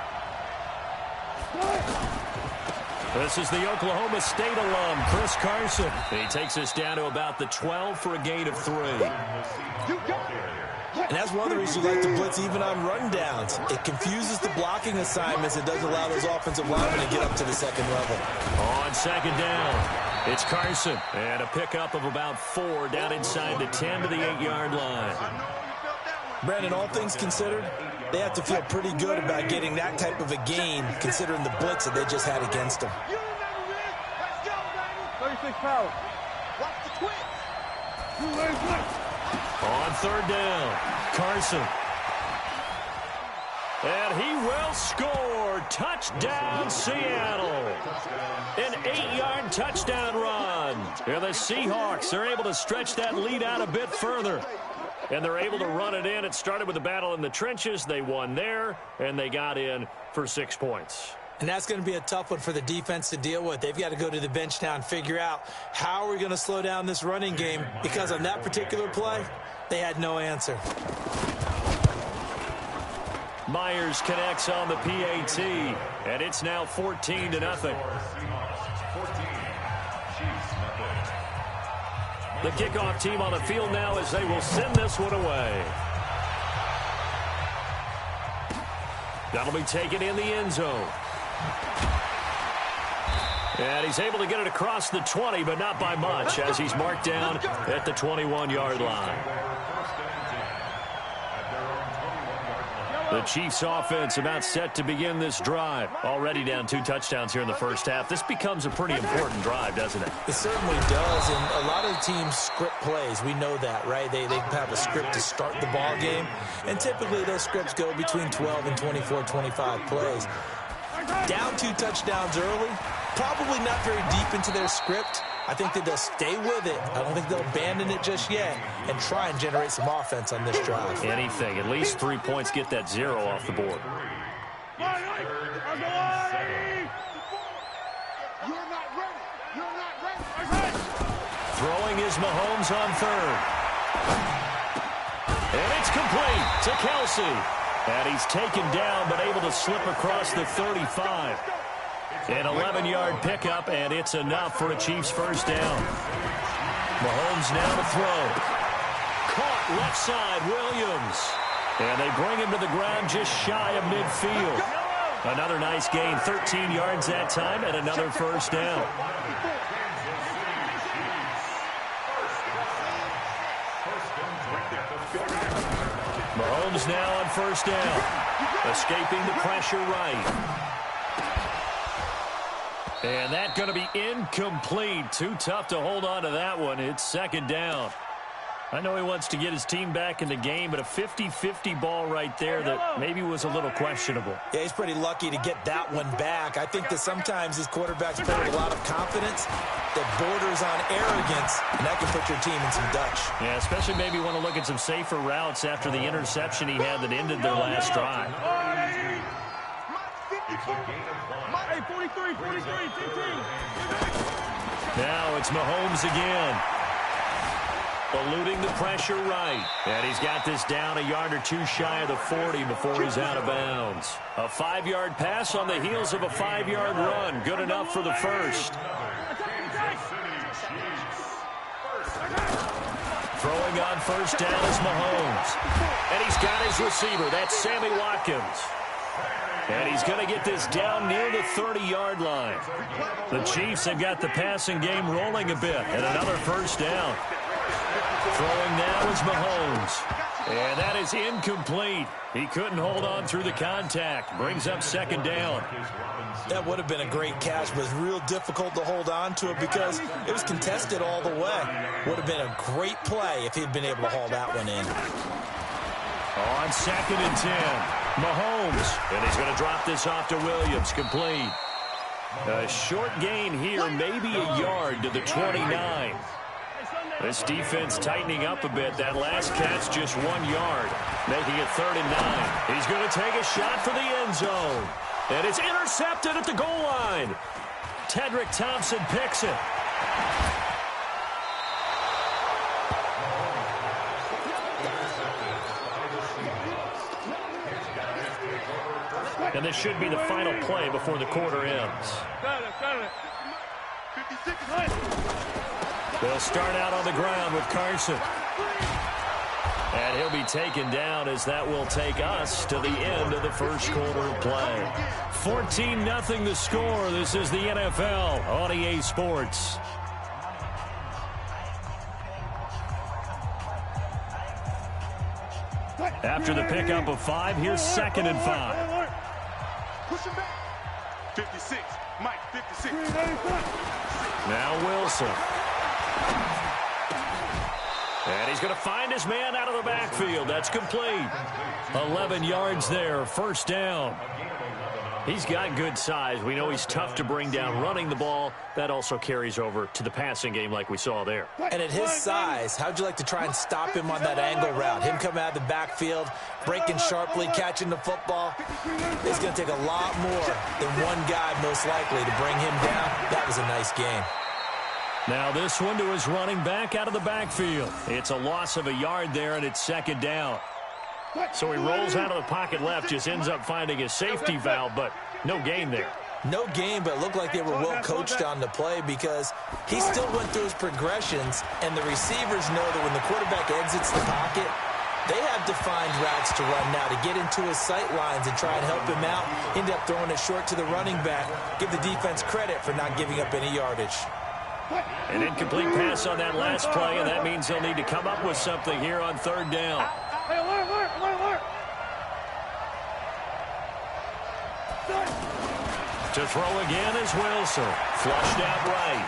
This is the Oklahoma State alum, Chris Carson. He takes us down to about the 12 for a gain of 3. And that's one of the reasons you like to blitz even on rundowns. It confuses the blocking assignments. It doesn't allow those offensive linemen to get up to the second level. On 2nd down, it's Carson. And a pickup of about 4 down inside the 10 to the 8-yard line. Brandon, all things considered, they have to feel pretty good about getting that type of a gain considering the blitz that they just had against them. 36 power. Watch the twitch. On 3rd down, Carson. And he will score. Touchdown, Seattle. An 8-yard touchdown run. And the Seahawks are able to stretch that lead out a bit further. And they're able to run it in. It started with a battle in the trenches. They won there, and they got in for 6 points. And that's going to be a tough one for the defense to deal with. They've got to go to the bench now and figure out how are we going to slow down this running game, because on that particular play, they had no answer. Myers connects on the PAT, and it's now 14-0. The kickoff team on the field now as they will send this one away. That'll be taken in the end zone. And he's able to get it across the 20, but not by much, as he's marked down at the 21-yard line. The Chiefs offense about set to begin this drive. Already down 2 touchdowns here in the first half. This becomes a pretty important drive, doesn't it? It certainly does, and a lot of the teams script plays. We know that, right? They have a script to start the ball game, and typically those scripts go between 12 and 24, 25 plays. Down 2 touchdowns early, probably not very deep into their script. I think that they'll stay with it. I don't think they'll abandon it just yet and try and generate some offense on this drive. Anything. At least 3 points, get that 0 off the board. You're not ready. Throwing is Mahomes on 3rd. And it's complete to Kelsey. And he's taken down but able to slip across the 35. An 11-yard pickup, and it's enough for a Chiefs first down. Mahomes now to throw. Caught left side, Williams. And they bring him to the ground just shy of midfield. Another nice gain, 13 yards that time, and another first down. Mahomes now on first down. Escaping the pressure right. And that's going to be incomplete. Too tough to hold on to that one. It's second down. I know he wants to get his team back in the game, but a 50-50 ball right there that maybe was a little questionable. Yeah, he's pretty lucky to get that one back. I think that sometimes these quarterbacks play with a lot of confidence that borders on arrogance, and that can put your team in some Dutch. Yeah, especially maybe want to look at some safer routes after the interception he had that ended their last drive. Now it's Mahomes again. Eluding the pressure right. And he's got this down a yard or two shy of the 40 before he's out of bounds. A 5-yard pass on the heels of a 5-yard run. Good enough for the first. Throwing on first down is Mahomes. And he's got his receiver. That's Sammy Watkins. And he's going to get this down near the 30-yard line. The Chiefs have got the passing game rolling a bit. And another first down. Throwing now is Mahomes. And that is incomplete. He couldn't hold on through the contact. Brings up second down. That would have been a great catch, but it's real difficult to hold on to it because it was contested all the way. Would have been a great play if he'd been able to haul that one in. On second and 10, Mahomes. And he's going to drop this off to Williams. Complete. A short gain here, maybe a yard to the 29. This defense tightening up a bit. That last catch just 1 yard, making it 3rd and 9. He's going to take a shot for the end zone. And it's intercepted at the goal line. Tedrick Thompson picks it. And this should be the final play before the quarter ends. They'll start out on the ground with Carson. And he'll be taken down as that will take us to the end of the first quarter of play. 14-0 the score. This is the NFL on EA Sports. After the pickup of 5, here's 2nd and 5. Push him back. 56. Mike, 56. Now Wilson. And he's going to find his man out of the backfield. That's complete. 11 yards there, first down. He's got good size. We know he's tough to bring down running the ball. That also carries over to the passing game like we saw there. And at his size, how'd you like to try and stop him on that angle route? Him coming out of the backfield, breaking sharply, catching the football. It's going to take a lot more than one guy most likely to bring him down. That was a nice game. Now this one to his running back out of the backfield. It's a loss of a yard there, and it's 2nd down. So he rolls out of the pocket left, just ends up finding his safety valve, but no gain there. No gain, but it looked like they were well coached on the play because he still went through his progressions, and the receivers know that when the quarterback exits the pocket, they have defined routes to run now to get into his sight lines and try and help him out. End up throwing it short to the running back. Give the defense credit for not giving up any yardage. An incomplete pass on that last play, and that means they'll need to come up with something here on 3rd down. To throw again is Wilson. Flushed out right.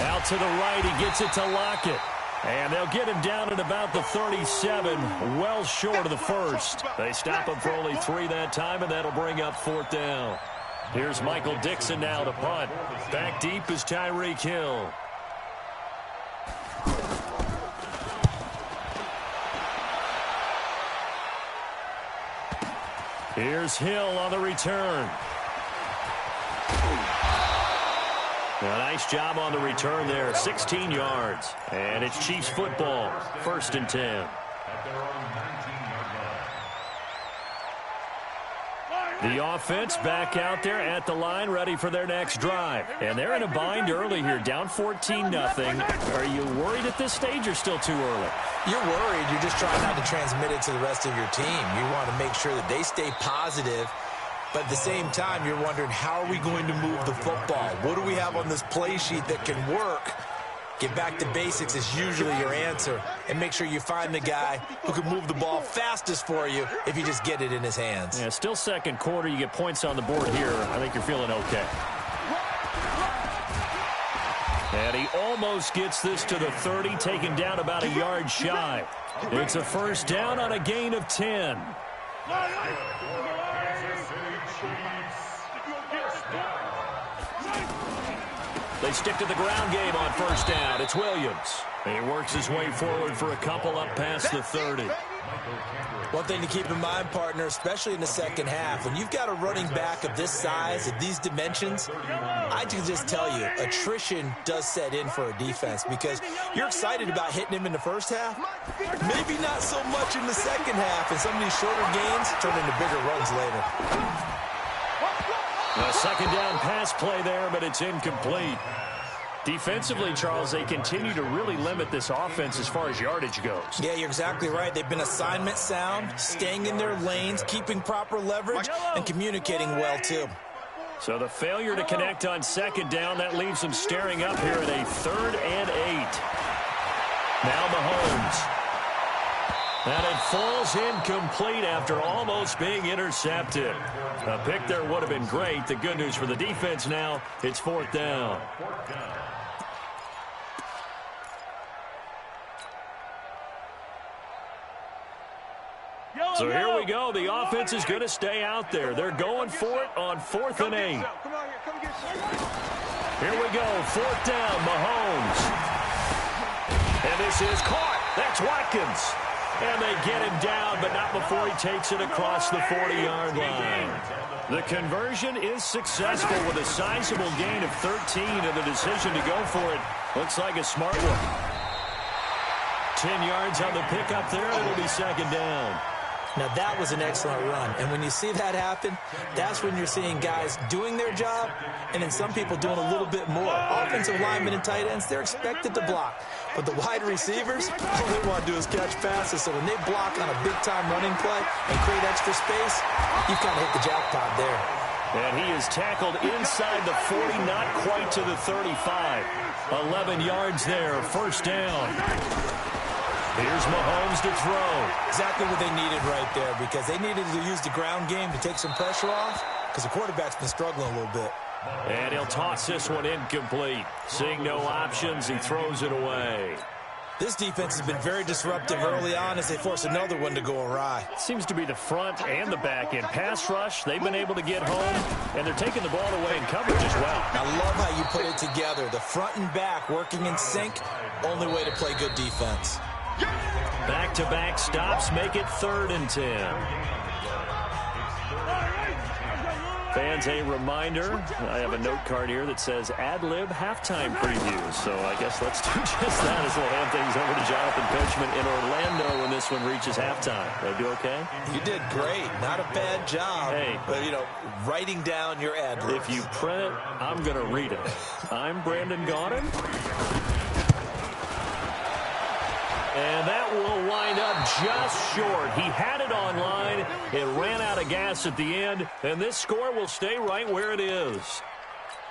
Out to the right, he gets it to Lockett. And they'll get him down at about the 37, well short of the first. They stop him for only 3 that time, and that'll bring up 4th down. Here's Michael Dixon now to punt. Back deep is Tyreek Hill. Here's Hill on the return. A nice job on the return there. 16 yards. And it's Chiefs football. 1st and 10. The offense back out there at the line, ready for their next drive. And they're in a bind early here, down 14-0. Are you worried at this stage or still too early? You're worried. You're just trying not to transmit it to the rest of your team. You want to make sure that they stay positive. But at the same time, you're wondering, how are we going to move the football? What do we have on this play sheet that can work? Get back to basics is usually your answer. And make sure you find the guy who can move the ball fastest for you if you just get it in his hands. Yeah, still second quarter. You get points on the board here. I think you're feeling okay. And he almost gets this to the 30, taken down about a yard shy. It's a first down on a gain of 10. They stick to the ground game on first down. It's Williams. He works his way forward for a couple up past the 30. One thing to keep in mind, partner, especially in the second half, when you've got a running back of this size, of these dimensions, I can just tell you, attrition does set in for a defense because you're excited about hitting him in the first half. Maybe not so much in the second half, and some of these shorter gains turn into bigger runs later. A second down pass play there, but it's incomplete. Defensively, Charles, they continue to really limit this offense as far as yardage goes. Yeah, you're exactly right. They've been assignment sound, staying in their lanes, keeping proper leverage, and communicating well, too. So the failure to connect on second down, that leaves them staring up here at a 3rd and 8. Now Mahomes. And it falls incomplete after almost being intercepted. A pick there would have been great. The good news for the defense now, it's 4th down. So here we go. The offense is going to stay out there. They're going for it on 4th and 8. Here we go. 4th down, Mahomes. And this is caught. That's Watkins. And they get him down, but not before he takes it across the 40-yard line. The conversion is successful with a sizable gain of 13, and the decision to go for it looks like a smart one. 10 yards on the pickup there. It'll be second down. Now, that was an excellent run. And when you see that happen, that's when you're seeing guys doing their job and then some people doing a little bit more. Offensive linemen and tight ends, they're expected to block. But the wide receivers, all they want to do is catch passes. So when they block on a big-time running play and create extra space, you've kind of hit the jackpot there. And he is tackled inside the 40, not quite to the 35. 11 yards there, first down. Here's Mahomes to throw. Exactly what they needed right there because they needed to use the ground game to take some pressure off because the quarterback's been struggling a little bit. And he'll toss this one incomplete. Seeing no options, he throws it away. This defense has been very disruptive early on as they force another one to go awry. Seems to be the front and the back end. Pass rush, they've been able to get home, and they're taking the ball away in coverage as well. I love how you put it together. The front and back working in sync, only way to play good defense. Back-to-back stops make it 3rd and 10. Fans, a reminder, I have a note card here that says ad-lib halftime preview. So I guess let's do just that as we'll hand things over to Jonathan Coachman in Orlando when this one reaches halftime. Did I do okay? You did great. Not a bad job. Hey. But, you know, writing down your ad-libs. If you print it, I'm going to read it. I'm Brandon Gaudin. And that will wind up just short. He had it online. It ran out of gas at the end. And this score will stay right where it is.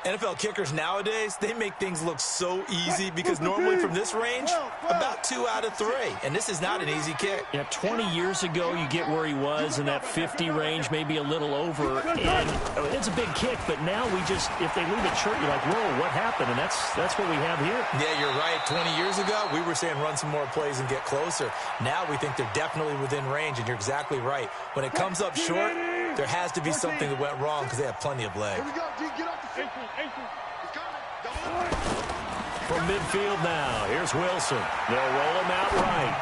NFL kickers nowadays, they make things look so easy because normally from this range, about 2 out of 3. And this is not an easy kick. Yeah, 20 years ago, you get where he was in that 50 range, maybe a little over. And it's a big kick, but now we just, if they leave it short, you're like, whoa, what happened? And that's what we have here. Yeah, you're right. 20 years ago, we were saying run some more plays and get closer. Now we think they're definitely within range, and you're exactly right. When it comes up short, there has to be something that went wrong because they have plenty of leg. Here we go, D. Get off the field. It's coming. From midfield now, here's Wilson. They'll roll him out right.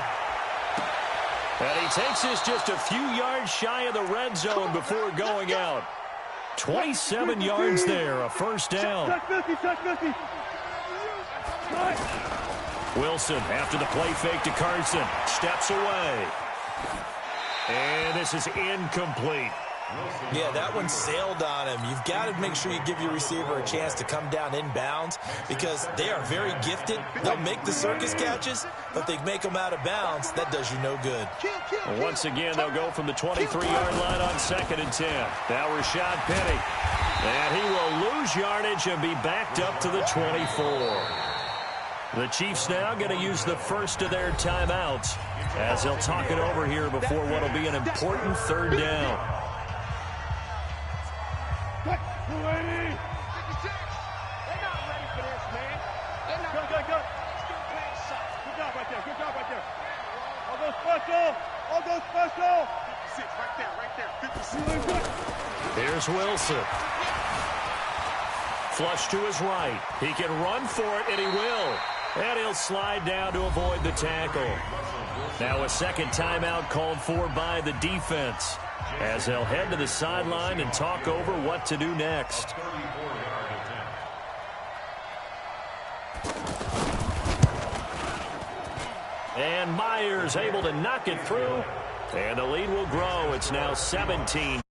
And he takes this just a few yards shy of the red zone before going out. 27 yards there, a first down. Wilson, after the play fake to Carson, steps away. And this is incomplete. Yeah, that one sailed on him. You've got to make sure you give your receiver a chance to come down inbounds because they are very gifted. They'll make the circus catches, but if they make them out of bounds, that does you no good. Once again, they'll go from the 23-yard line on 2nd and 10. Now Rashad Penny. And he will lose yardage and be backed up to the 24. The Chiefs now going to use the first of their timeouts as they'll talk it over here before what will be an important third down. They're not ready for this, man. They're not. Good. Good job right there. Good job right there. I'll go special. 56, right there. 56. Here's Wilson. Flush to his right. He can run for it, and he will. And he'll slide down to avoid the tackle. Now a second timeout called for by the defense as they'll head to the sideline and talk over what to do next. And Myers able to knock it through. And the lead will grow. It's now 17-10.